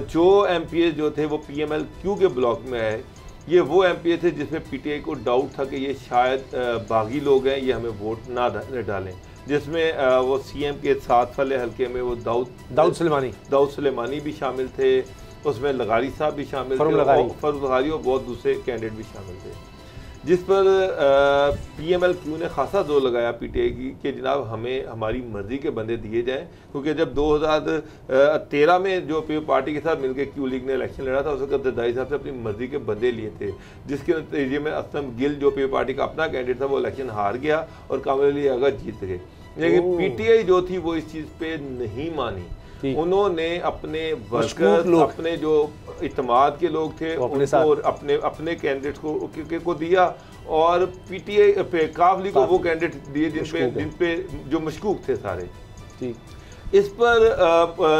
जो MPs जो थे वो PMLQ के ब्लॉक में आए। ये वो MPs थे जिसमें PTI को डाउट था कि ये शायद बागी लोग हैं, ये हमें वोट ना डालें, जिसमें वो CM के 7 वाले हल्के में वो दाऊद सुलेमानी भी शामिल थे, उसमें लगारी साहब भी शामिल थे, फरूक लगारी और बहुत दूसरे कैंडिडेट भी शामिल थे, जिस पर PMLQ ने खासा जोर लगाया PTI की कि जनाब हमें हमारी मर्ज़ी के बंदे दिए जाएं। क्योंकि जब 2013 में जो पीपल्स पार्टी के साथ मिलकर Q लीग ने इलेक्शन लड़ा था, उस वक्त जरदारी साहब से अपनी मर्ज़ी के बंदे लिए थे, जिसके नतीजे में असलम गिल जो पीपल्स पार्टी का अपना कैंडिडेट था वो इलेक्शन हार गया और कामिल अली आगा जीत गए। लेकिन PTI जो थी वो इस चीज़ पर नहीं मानी। उन्होंने अपने वर्कर्स, अपने जो इत्तेमाद के लोग थे उनको अपने कैंडिडेट को दिया और PTI पे काफली को वो कैंडिडेट दिए जिन पे जो मशकूक थे सारे। इस पर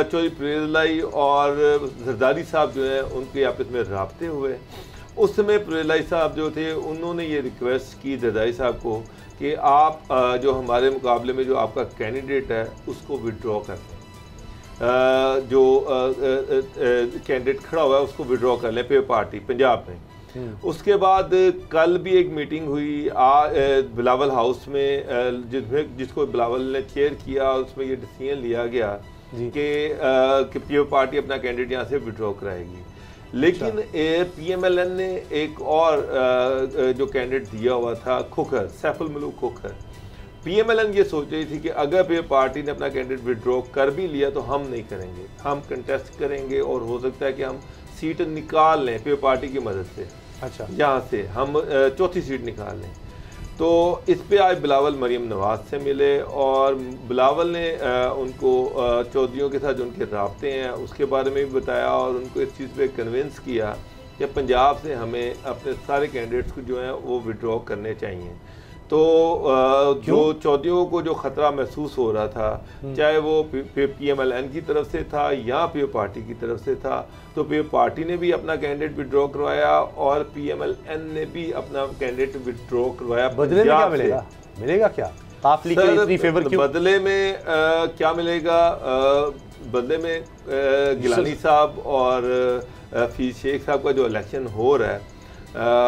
चौधरी परवेज़ इलाही और जरदारी साहब जो है उनके आपस में राब्ते हुए। उस समय परवेज़ इलाही साहब जो थे उन्होंने ये रिक्वेस्ट की जरदारी साहब को कि आप जो हमारे मुकाबले में जो आपका कैंडिडेट है उसको विड्रॉ कर लें, जो कैंडिडेट खड़ा हुआ है उसको विड्रॉ कर लें पीपल्स पार्टी पंजाब में। उसके बाद कल भी एक मीटिंग हुई बिलावल हाउस में जिसको बिलावल ने चेयर किया, उसमें ये डिसीजन लिया गया कि पीपल्स पार्टी अपना कैंडिडेट यहाँ से विड्रॉ कराएगी। लेकिन PMLN ने एक और जो कैंडिडेट दिया हुआ था खोखर, सैफुल मलूक खोखर, PMLN ये सोच रही थी कि अगर पीपल्स पार्टी ने अपना कैंडिडेट विड्रॉ कर भी लिया तो हम नहीं करेंगे, हम कंटेस्ट करेंगे और हो सकता है कि हम सीट निकाल लें पीपल्स पार्टी की मदद से। अच्छा, यहाँ से हम 4थी सीट निकाल लें। तो इस पे आज बिलावल मरीम नवाज से मिले और बिलावल ने उनको चौधरियों के साथ जो उनके राब्ते हैं उसके बारे में भी बताया और उनको इस चीज़ पे कन्विंस किया कि पंजाब से हमें अपने सारे कैंडिडेट्स को जो हैं वो विड्रॉ करने चाहिए। तो जो चौधरियों को जो ख़तरा महसूस हो रहा था, चाहे वो PMLN की तरफ से था या पीपल्स पार्टी की तरफ से था, तो पीपल्स पार्टी ने भी अपना कैंडिडेट विड्रॉ करवाया और PMLN ने भी अपना कैंडिडेट विड्रॉ करवाया। बदले में क्या मिलेगा? मिलेगा क्या? काफली के इतनी फेवर क्यों? बदले में क्या मिलेगा? बदले में गिलानी साहब और फीस शेख साहब का जो इलेक्शन हो रहा है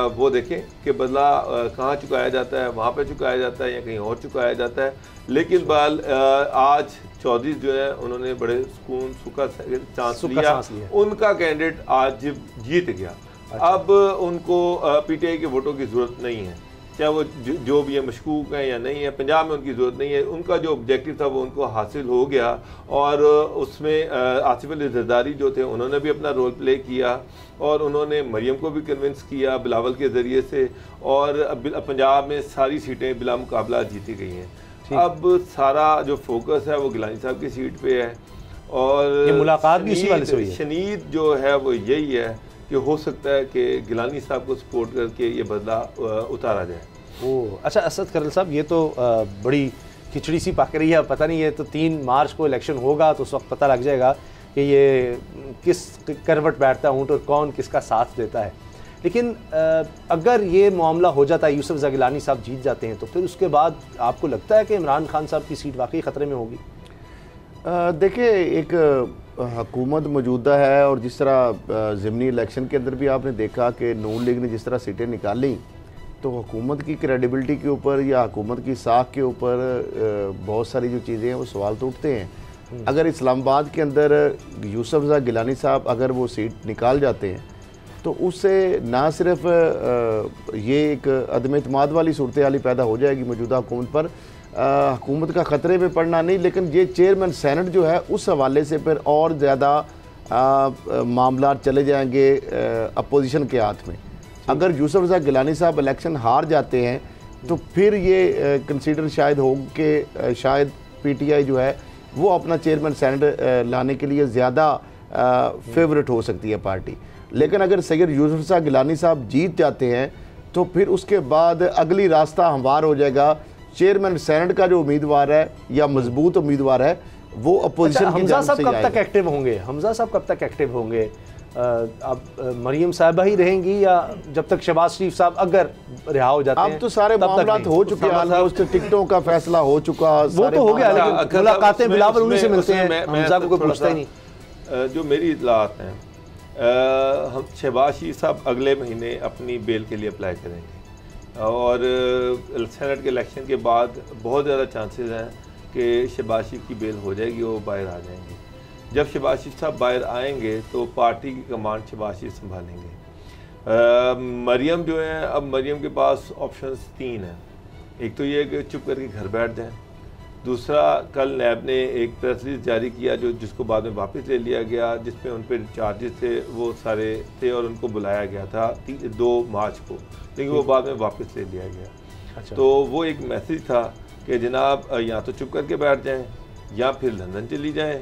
वो देखें कि बदला कहाँ चुकाया जाता है, वहाँ पे चुकाया जाता है या कहीं और चुकाया जाता है। लेकिन आज चौधरी जो है उन्होंने बड़े सुकून सुखा चांस लिया, उनका कैंडिडेट आज जीत गया। अब उनको PTI के वोटों की ज़रूरत नहीं है, चाहे वो जो भी है मशकूक है या नहीं है, पंजाब में उनकी ज़रूरत नहीं है। उनका जो ऑब्जेक्टिव था वो उनको हासिल हो गया और उसमें आसिफ अली जरदारी जो थे उन्होंने भी अपना रोल प्ले किया और उन्होंने मरियम को भी कन्विंस किया बिलावल के ज़रिए से और पंजाब में सारी सीटें बिला मुकाबला जीती गई हैं। अब सारा जो फोकस है वो गिलानी साहब की सीट पे है और ये मुलाकात भी इसी वाले से हुई है। शनीद जो है वो यही है कि हो सकता है कि गिलानी साहब को सपोर्ट करके ये बदला उतारा जाए। ओह अच्छा, असद करल साहब ये तो बड़ी खिचड़ी सी पक रही है। पता नहीं, ये तो 3 मार्च को इलेक्शन होगा तो उस वक्त पता लग जाएगा कि ये किस करवट बैठता है ऊँट और कौन किसका साथ देता है। लेकिन अगर ये मामला हो जाता है, यूसुफ रज़ा गिलानी साहब जीत जाते हैं, तो फिर उसके बाद आपको लगता है कि इमरान खान साहब की सीट वाकई ख़तरे में होगी? देखिए, एक हुकूमत मौजूदा है और जिस तरह ज़िमनी इलेक्शन के अंदर भी आपने देखा कि नून लीग ने जिस तरह सीटें निकाली, तो हुकूमत की क्रेडिबिलिटी के ऊपर या हुकूमत की साख के ऊपर बहुत सारी जो चीज़ें हैं वो सवाल तो उठते हैं। अगर इस्लामाबाद के अंदर यूसुफ रज़ा गिलानी साहब अगर वो सीट निकाल जाते हैं तो उससे ना सिर्फ ये एक अदम एतमाद वाली सूरत हाल पैदा हो जाएगी मौजूदा हुकूमत पर, हुकूमत का ख़तरे में पड़ना नहीं, लेकिन ये चेयरमैन सेनेट जो है उस हवाले से फिर और ज़्यादा मामला चले जाएंगे अपोजिशन के हाथ में। अगर यूसुफ रज़ा गिलानी साहब इलेक्शन हार जाते हैं तो फिर ये कंसीडर शायद हो कि शायद PTI जो है वो अपना चेयरमैन सेनेट लाने के लिए ज़्यादा फेवरेट हो सकती है पार्टी। लेकिन अगर सैयद यूसुफ रज़ा गिलानी साहब जीत जाते हैं तो फिर उसके बाद अगली रास्ता हमवार हो जाएगा। चेयरमैन सेनेट का जो उम्मीदवार है या मजबूत उम्मीदवार है वो अपोजिशन की हमजा साहब कब तक एक्टिव होंगे? हमजा साहब कब तक एक्टिव होंगे? अब मरियम साहिबा ही रहेंगी या जब तक शहबाज शरीफ साहब अगर रिहा हो जाते हैं? अब तो सारे मामलात हो चुके हैं, ऑलमोस्ट टिकटों का फैसला हो चुका, वो तो हो गया, लेकिन मुलाकातें बिलावल उन्हीं से मिलते हैं, हमजा को कोई पूछता ही नहीं। जो मेरी इतलात हैं, हम शहबाज शरीफ साहब अगले महीने अपनी बेल के लिए अप्लाई करेंगे और सेनेट के इलेक्शन के बाद बहुत ज़्यादा चांसेस हैं कि शहबाज शरीफ की बेल हो जाएगी, वो बाहर आ जाएंगे। जब शहबाज शरीफ साहब बाहर आएंगे तो पार्टी की कमांड शहबाज शरीफ संभालेंगे। मरियम जो है, अब मरियम के पास ऑप्शंस 3 हैं। एक तो ये कि चुप करके घर बैठ जाएं, दूसरा कल नैब ने एक प्रेस रिलीज जारी किया जिसको बाद में वापस ले लिया गया, जिसमें उन पर चार्जेस थे वो सारे थे और उनको बुलाया गया था 2 मार्च को, लेकिन वो बाद में वापस ले लिया गया। अच्छा। तो वो एक मैसेज था कि जनाब या तो चुप करके बैठ जाएं या फिर लंदन चली जाएं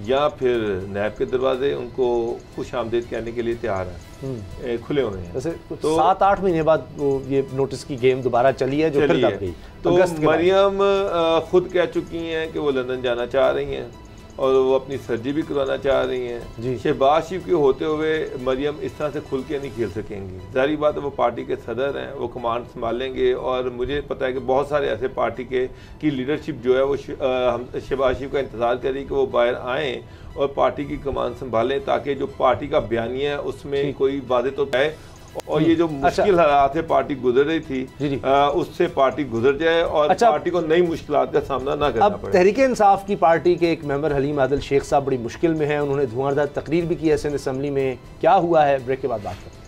या फिर नैब के दरवाजे उनको खुश आमदीद कहने के लिए तैयार हैं, खुले हुए हैं। वैसे तो 7-8 महीने बाद वो ये नोटिस की गेम दोबारा चली है जो फिर दब गई। तो मरियम खुद कह चुकी हैं कि वो लंदन जाना चाह रही हैं और वो अपनी सर्जरी भी करवाना चाह रही हैं। शहबाज शरीफ के होते हुए मरियम इस तरह से खुल के नहीं खेल सकेंगी। ज़ाहिर बात है वो पार्टी के सदर हैं, वो कमांड संभालेंगे और मुझे पता है कि बहुत सारे ऐसे पार्टी की लीडरशिप जो है वो शहबाज शरीफ का इंतज़ार करें कि वो बाहर आएँ और पार्टी की कमान संभालें ताकि जो पार्टी का बयानिया है उसमें कोई वादे तो है और ये जो मुश्किल हालात है पार्टी गुजर रही थी उससे पार्टी गुजर जाए और पार्टी को नई मुश्किलात का सामना ना करना पड़े। तहरीक इंसाफ की पार्टी के एक मेंबर हलीम आदिल शेख साहब बड़ी मुश्किल में हैं, उन्होंने धुआंधार तकरीर भी की है सिंध असम्बली में। क्या हुआ है, ब्रेक के बाद बात करते हैं।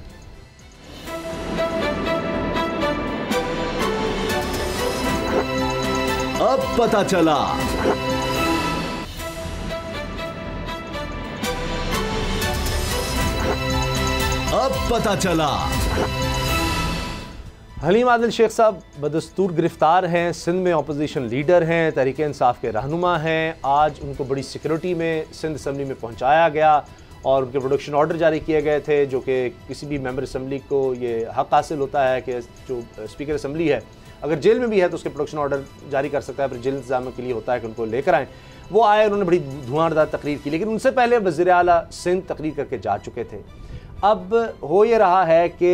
अब पता चला। अब पता चला। हलीम आदिल शेख साहब बदस्तूर गिरफ्तार हैं, सिंध में अपोजिशन लीडर हैं, तहरीक इंसाफ के रहनुमा हैं। आज उनको बड़ी सिक्योरिटी में सिंध असम्बली में पहुंचाया गया और उनके प्रोडक्शन ऑर्डर जारी किए गए थे, जो कि किसी भी मेंबर असम्बली को ये हक हासिल होता है कि जो स्पीकर असम्बली है अगर जेल में भी है तो उसके प्रोडक्शन ऑर्डर जारी कर सकता है, फिर जेल इंतजाम के लिए होता है कि उनको लेकर आएँ। वो आए, उन्होंने बड़ी धुआंधार तकरीर की, लेकिन उनसे पहले वज़ीर आला सिंध तकरीर करके जा चुके थे। अब हो ये रहा है कि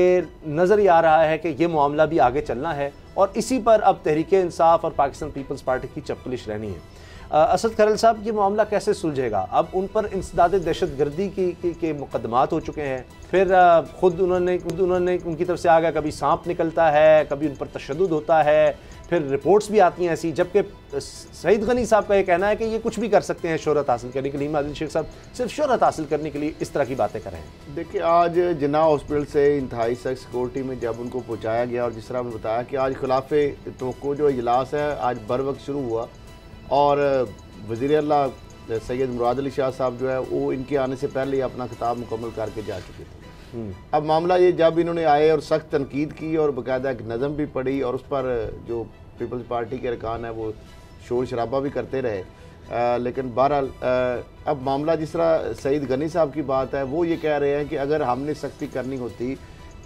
नज़र ही आ रहा है कि ये मामला भी आगे चलना है और इसी पर अब तहरीक इंसाफ और पाकिस्तान पीपल्स पार्टी की चपकलिश रहनी है। असद करल साहब, ये मामला कैसे सुलझेगा? अब उन पर इंसदाद दहशतगर्दी के मुकदमात हो चुके हैं, फिर खुद उन्होंने उनकी तरफ से आ गया, कभी सांप निकलता है, कभी उन पर तशद्दुद होता है, फिर रिपोर्ट्स भी आती हैं ऐसी, जबकि सईद गनी साहब का ये कहना है कि ये कुछ भी कर सकते हैं शोहरत हासिल करने के लिए। हलीम आदिल शेख साहब सिर्फ शोहरत हासिल करने के लिए इस तरह की बातें कर रहे हैं। देखिए, आज जिन्ना हॉस्पिटल से इंतहाई सख्त सिक्योरिटी में जब उनको पहुँचाया गया और जिस तरह आपने बताया कि आज खिलाफे तो जो इजलास है आज बर वक्त शुरू हुआ और वज़ीर आला सैयद मुराद अली शाह साहब जो है वो इनके आने से पहले ही अपना खिताब मुकम्मल करके जा चुके थे। अब मामला ये, जब इन्होंने आए और सख्त तनकीद की और बाकायदा एक नज़म भी पढ़ी और उस पर जो पीपल्स पार्टी के अरकान है वो शोर शराबा भी करते रहे, लेकिन बहरहाल अब मामला जिस तरह सईद गनी साहब की बात है, वो ये कह रहे हैं कि अगर हमने सख्ती करनी होती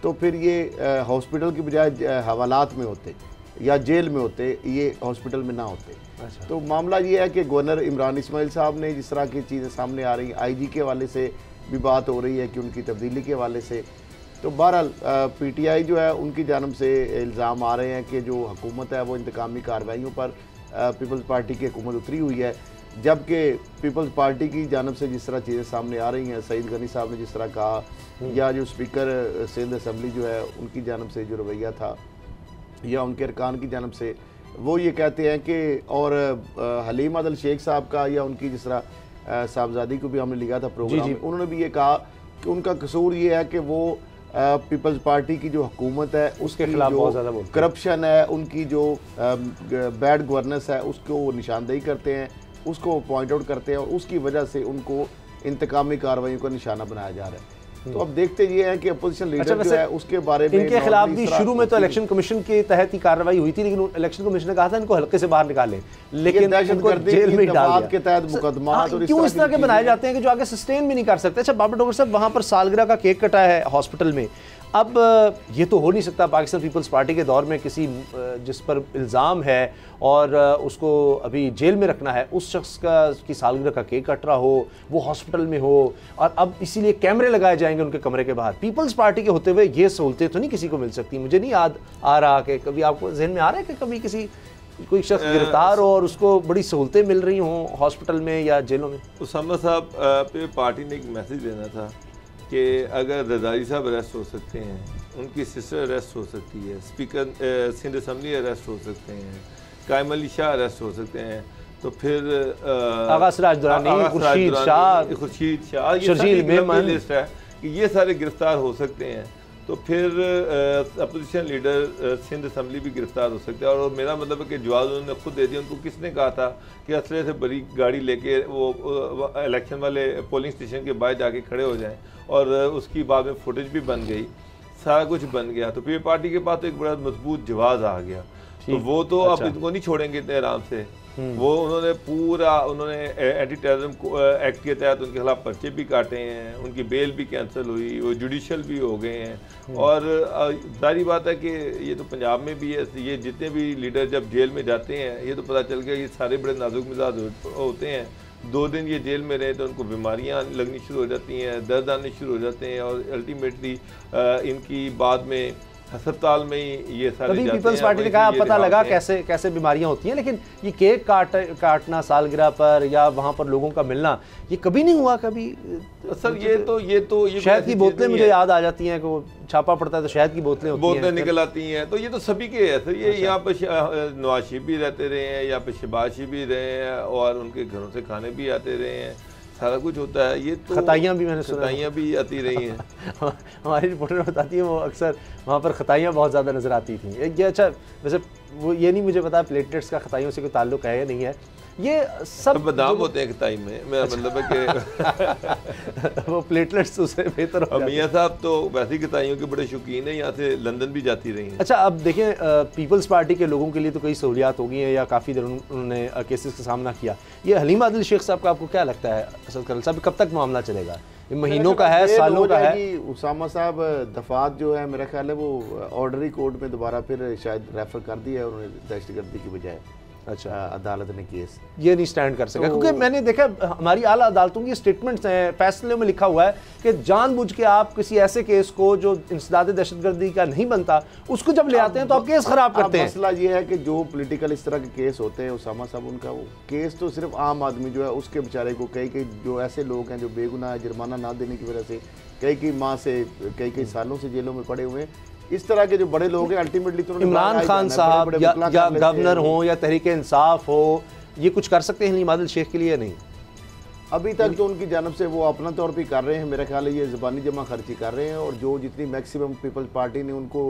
तो फिर ये हॉस्पिटल की बजाय हवालात में होते या जेल में होते, ये हॉस्पिटल में ना होते। अच्छा। तो मामला ये है कि गवर्नर इमरान इस्माइल साहब ने जिस तरह की चीज़ें सामने आ रही हैं, आईजी के हवाले से भी बात हो रही है कि उनकी तब्दीली के हवाले से, तो बहरहाल पीटीआई जो है उनकी जानब से इल्ज़ाम आ रहे हैं कि जो हुकूमत है वो इंतकामी कार्रवाइयों पर पीपल्स पार्टी की हुकूमत उतरी हुई है, जबकि पीपल्स पार्टी की जानब से जिस तरह चीज़ें सामने आ रही हैं, सईद गनी साहब ने जिस तरह कहा, या जो स्पीकर सिंध असम्बली जो है उनकी जानब से जो रवैया था, या उनके अरकान की जानब से, वो ये कहते हैं कि, और हलीम आदिल शेख साहब का या उनकी जिस तरह साहबजादी को भी हमने लिखा था प्रोग्राम में, उन्होंने भी ये कहा कि उनका कसूर ये है कि वो पीपल्स पार्टी की जो हुकूमत है उसके खिलाफ बहुत ज़्यादा करप्शन है, उनकी जो बैड गवर्नेंस है उसको वो निशानदेही करते हैं, उसको पॉइंट आउट करते हैं, और उसकी वजह से उनको इंतकामी कार्रवाइयों का निशाना बनाया जा रहा है। तो अब देखते ये हैं कि अपोजिशन लीडर जो है उसके बारे में इनके खिलाफ भी शुरू में तो इलेक्शन कमीशन के तहत ही कार्रवाई हुई थी, लेकिन इलेक्शन कमीशन ने कहा था इनको हल्के से बाहर निकालें, लेकिन इनको जेल में डाल दिया। के तहत मुकदमा क्यों इस तरह के बनाए जाते हैं कि जो आगे सस्टेन भी नहीं कर सकते। अच्छा बाबर डोगर साहब, वहाँ पर सालगिरह का केक कटा है हॉस्पिटल में, अब ये तो हो नहीं सकता पाकिस्तान पीपल्स पार्टी के दौर में किसी जिस पर इल्ज़ाम है और उसको अभी जेल में रखना है, उस शख्स की सालगिरह का केक कट रहा हो, वो हॉस्पिटल में हो, और अब इसीलिए कैमरे लगाए जाएंगे उनके कमरे के बाहर। पीपल्स पार्टी के होते हुए ये सहूलतें तो नहीं किसी को मिल सकती। मुझे नहीं याद आ रहा कि कभी आपको जहन में आ रहा है कि कभी किसी कोई शख्स गिरफ्तार हो और उसको बड़ी सहूलतें मिल रही हों हॉस्पिटल में या जेलों में। उसामा साहब पे पार्टी ने एक मैसेज देना था कि अगर रज़ाई साहब अरेस्ट हो सकते हैं, उनकी सिस्टर अरेस्ट हो सकती है, स्पीकर सिंध असम्बली अरेस्ट हो सकते हैं, कायम अली शाह अरेस्ट हो सकते हैं, तो फिर आगा सिराज दुरानी, खुर्शीद शाह, शर्जील मेमन लिस्ट है कि ये सारे गिरफ्तार हो सकते हैं। तो फिर अपोजिशन लीडर सिंध असम्बली भी गिरफ्तार हो सकते हैं। और मेरा मतलब है कि जवाब उन्होंने खुद दे दिया। उनको किसने कहा था कि असले से बड़ी गाड़ी लेके वो इलेक्शन वाले पोलिंग स्टेशन के बाहर जाके खड़े हो जाएं, और उसकी बाद में फुटेज भी बन गई, सारा कुछ बन गया। तो पीपल्स पार्टी के पास तो एक बड़ा मजबूत जवाब आ गया, तो वो तो अब इनको नहीं छोड़ेंगे इतने आराम से। वो उन्होंने पूरा एंटी टेररिज्म एक्ट के तहत उनके खिलाफ पर्चे भी काटे हैं, उनकी बेल भी कैंसिल हुई, वो जुडिशल भी हो गए हैं। और जारी बात है कि ये तो पंजाब में भी है, ये जितने भी लीडर जब जेल में जाते हैं, ये तो पता चल गया ये सारे बड़े नाजुक मिजाज होते हैं। 2 दिन ये जेल में रहे तो उनको बीमारियां लगनी शुरू हो जाती हैं, दर्द आने शुरू हो जाते हैं, और अल्टीमेटली इनकी बाद में अस्पताल में ही ये सारे तभी पीपल्स पार्टी ने कहा पता लगा कैसे कैसे बीमारियां होती हैं। लेकिन ये केक काटना सालगिरह पर या वहाँ पर लोगों का मिलना, ये कभी नहीं हुआ कभी। सर ये तो शहद की बोतलें मुझे याद आ जाती हैं कि वो छापा पड़ता है तो शहद की बोतलें निकल आती हैं, तो ये तो सभी के है सर। ये यहाँ पर नवाज शरीफ भी रहते रहे हैं, यहाँ पे शहबाज शरीफ भी रहे हैं, और उनके घरों से खाने भी आते रहे हैं, सारा कुछ होता है। ये तो खताइयाँ भी मैंने सुना, खताइयाँ भी आती रही हैं। हमारी रिपोर्टर बताती है वो अक्सर वहाँ पर खताइयाँ बहुत ज़्यादा नज़र आती थी। एक ये अच्छा, वैसे वो ये नहीं मुझे पता प्लेटलेट्स का खताइयों से कोई ताल्लुक है या नहीं है। ये सब बादाम होते हैं खताई में, मेरा मतलब है कि वो प्लेटलेट्स उससे बेहतर हो। मियाँ साहब तो वैसे ही खताइयों के बड़े शौकीन है, यहाँ से लंदन भी जाती रही हैं। अच्छा अब देखें, पीपल्स पार्टी के लोगों के लिए तो कई सहूलियात हो गई हैं या काफ़ी देर उन्होंने केसेस का सामना किया। ये हलीम आदिल शेख साहब का आपको क्या लगता है असद करल साहब, कब तक मामला चलेगा? महीनों का है, सालों का है? उसामा साहब दफात जो है मेरा ख्याल है वो ऑर्डरी कोर्ट में दोबारा फिर शायद रेफर कर दिया है उन्होंने, दहशतगर्दी की बजाय। अच्छा, अदालत ने केस ये नहीं स्टैंड कर सका, क्योंकि मैंने देखा हमारी आला अदालतों की स्टेटमेंट्स हैं, फैसले में लिखा हुआ है कि जानबूझ के आप किसी ऐसे केस को जो इंसदाद दहशतगर्दी का नहीं बनता उसको जब ले आते हैं तो आप केस खराब करते हैं। मसला ये है कि जो पॉलिटिकल इस तरह के केस होते हैं उसामा साहब, उनका वो केस तो सिर्फ आम आदमी जो है उसके बेचारे को, कई जो ऐसे लोग हैं जो बेगुनाह जुर्माना ना देने की वजह से कई माह से कई सालों से जेलों में पड़े हुए हैं, इस तरह के जो बड़े लोग हैं अल्टीमेटली तो इमरान खान साहब या गवर्नर हो या तहरीक इंसाफ हो, ये कुछ कर सकते हैं हलीम आदिल शेख के लिए? नहीं, अभी तक तो उनकी जानब से वो अपना तौर पे कर रहे हैं, मेरा ख्याल है ये ज़बानी जमा खर्ची कर रहे हैं, और जो जितनी मैक्सिमम पीपल्स पार्टी ने उनको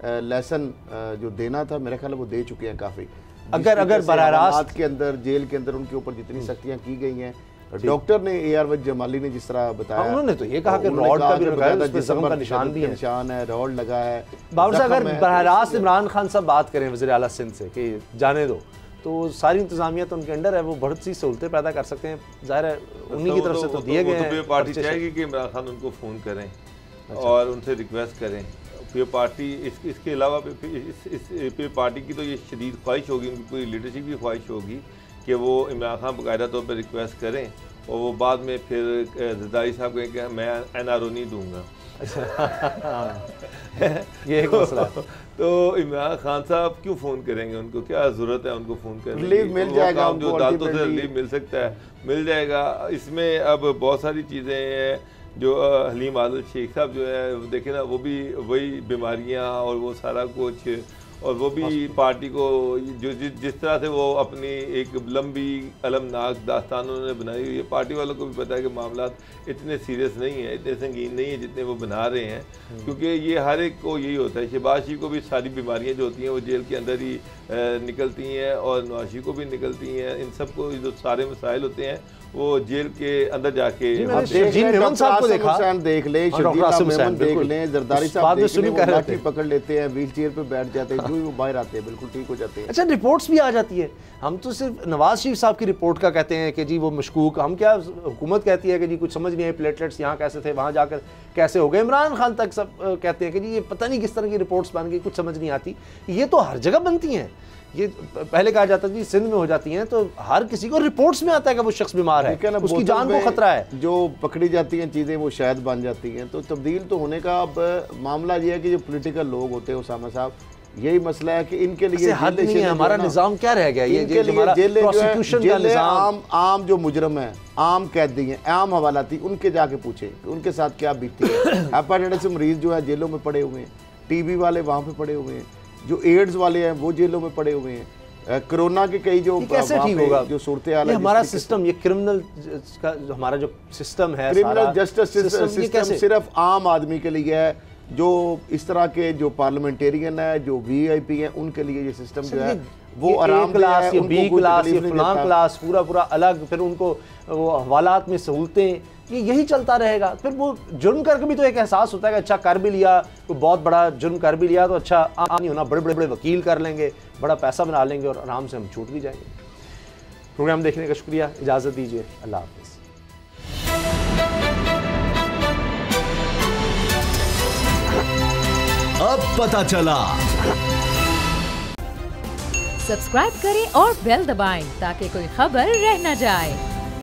लेसन जो देना था मेरा ख्याल है वो दे चुके हैं काफ़ी। अगर बराह रास्त के अंदर जेल के अंदर उनके ऊपर जितनी सख्तियाँ की गई हैं, डॉक्टर ने AR जमाली ने जिस तरह बताया, उन्होंने तो ये कहा कि रॉड का भी जख्म का निशान भी है, रॉड लगा है। बाबर साहब अगर बराह रास्त इमरान खान साहब बात करें वज़ीर आला सिंध से कि जाने दो, तो सारी इंतजामिया तो उनके अंडर है, वो बहुत सी सहूलतें पैदा कर सकते हैं। ज़ाहिर है उन्हीं की तरफ से तो दिए गए हैं। पार्टी चाहेगी कि इमरान खान उनको फ़ोन करें और उनसे रिक्वेस्ट करें। फिर पार्टी इसके अलावा फिर पार्टी की तो ये शदीद ख्वाहिश होगी, उनकी पूरी लीडरशिप की ख्वाहिश होगी कि वो इमरान खान बाकायदा तौर पर रिक्वेस्ट करें और वो बाद में फिर जरदारी साहब कहें कि मैं NRO नहीं दूंगा। ये एक मसला है। तो इमरान खान साहब क्यों फ़ोन करेंगे, उनको क्या ज़रूरत है उनको फ़ोन करने की? रिलीफ मिल जाएगा, जो अदालतों से रिलीफ मिल सकता है मिल जाएगा। इसमें अब बहुत सारी चीज़ें हैं जो हलीम आदिल शेख साहब जो है देखे ना, वो भी वही बीमारियां और वो सारा कुछ, और वो भी पार्टी को जो जिस तरह से वो अपनी एक लंबी अलमनाक दास्तान उन्होंने बनाई हुई है, पार्टी वालों को भी पता है कि मामला इतने सीरियस नहीं है, इतने संगीन नहीं है जितने वो बना रहे हैं, क्योंकि ये हर एक को यही होता है। शहबाज को भी सारी बीमारियां जो होती हैं वो जेल के अंदर ही निकलती हैं और नवाज को भी निकलती हैं। इन सब को जो सारे मसाइल होते हैं वो जेल के अंदर जाके देख लें, देख लें, जरदारी साहब लाठी पकड़ लेते हैं, व्हील चेयर पे बैठ जाते हैं, जो ही वो बाहर आते हैं बिल्कुल ठीक हो जाते हैं। अच्छा, रिपोर्ट्स भी आ जाती है। हम तो सिर्फ नवाज शरीफ साहब की रिपोर्ट का कहते हैं कि जी वो मशकूक, हम क्या हुकूमत कहती है कि जी कुछ समझ नहीं आई, प्लेटलेट्स यहाँ कैसे थे, वहाँ जाकर कैसे हो गए। इमरान खान तक सब कहते हैं कि जी ये पता नहीं किस तरह की रिपोर्ट्स बन गई, कुछ समझ नहीं आती। ये तो हर जगह बनती हैं। ये पहले कहा जाता है जी सिंध में हो जाती हैं, तो हर किसी को रिपोर्ट्स में आता है कि वो शख्स बीमार है, उसकी जान को खतरा है। जो पकड़ी जाती हैं चीज़ें वो शायद बन जाती हैं, तो तब्दील तो होने का अब मामला ये है कि जो पॉलिटिकल लोग होते हैं उसामा साहब, यही मसला है कि इनके लिए हद नहीं है। हमारा निज़ाम क्या रह गया? ये हमारा प्रोसिक्यूशन का निज़ाम, आम जो मुजरम है, आम कैदी हैं, आम हवालाती, उनके जाके पूछे उनके साथ क्या बीती है। हेपेटाइटिस मरीज जो है जेलों में पड़े हुए हैं, टीबी वाले वहाँ पे पड़े हुए हैं, जो एड्स वाले हैं वो जेलों में पड़े हुए हैं, कोरोना के कई जो कैसे ठीक होगा जो सूरत हाल है। हमारा सिस्टम, ये क्रिमिनल का हमारा जो सिस्टम है, क्रिमिनल जस्टिस सिस्टम सिर्फ आम आदमी के लिए है। जो इस तरह के जो पार्लियामेंटेरियन है, जो VIP हैं, उनके लिए ये सिस्टम जो है वो आराम क्लास, ये B क्लास, ये फलां क्लास, पूरा अलग, फिर उनको वो हवालात में सहूलतें, ये यही चलता रहेगा। फिर वो जुर्म करके भी तो एक एहसास होता है कि अच्छा कर भी लिया, कोई बहुत बड़ा जुर्म कर भी लिया तो अच्छा आम नहीं होना, बड़े वकील कर लेंगे, बड़ा पैसा बना लेंगे और आराम से हम छूट भी जाएंगे। प्रोग्राम देखने का शुक्रिया, इजाज़त दीजिए, अल्लाह हाफ़िज़। अब पता चला। सब्सक्राइब करें और बेल दबाएं ताकि कोई खबर रह न जाए।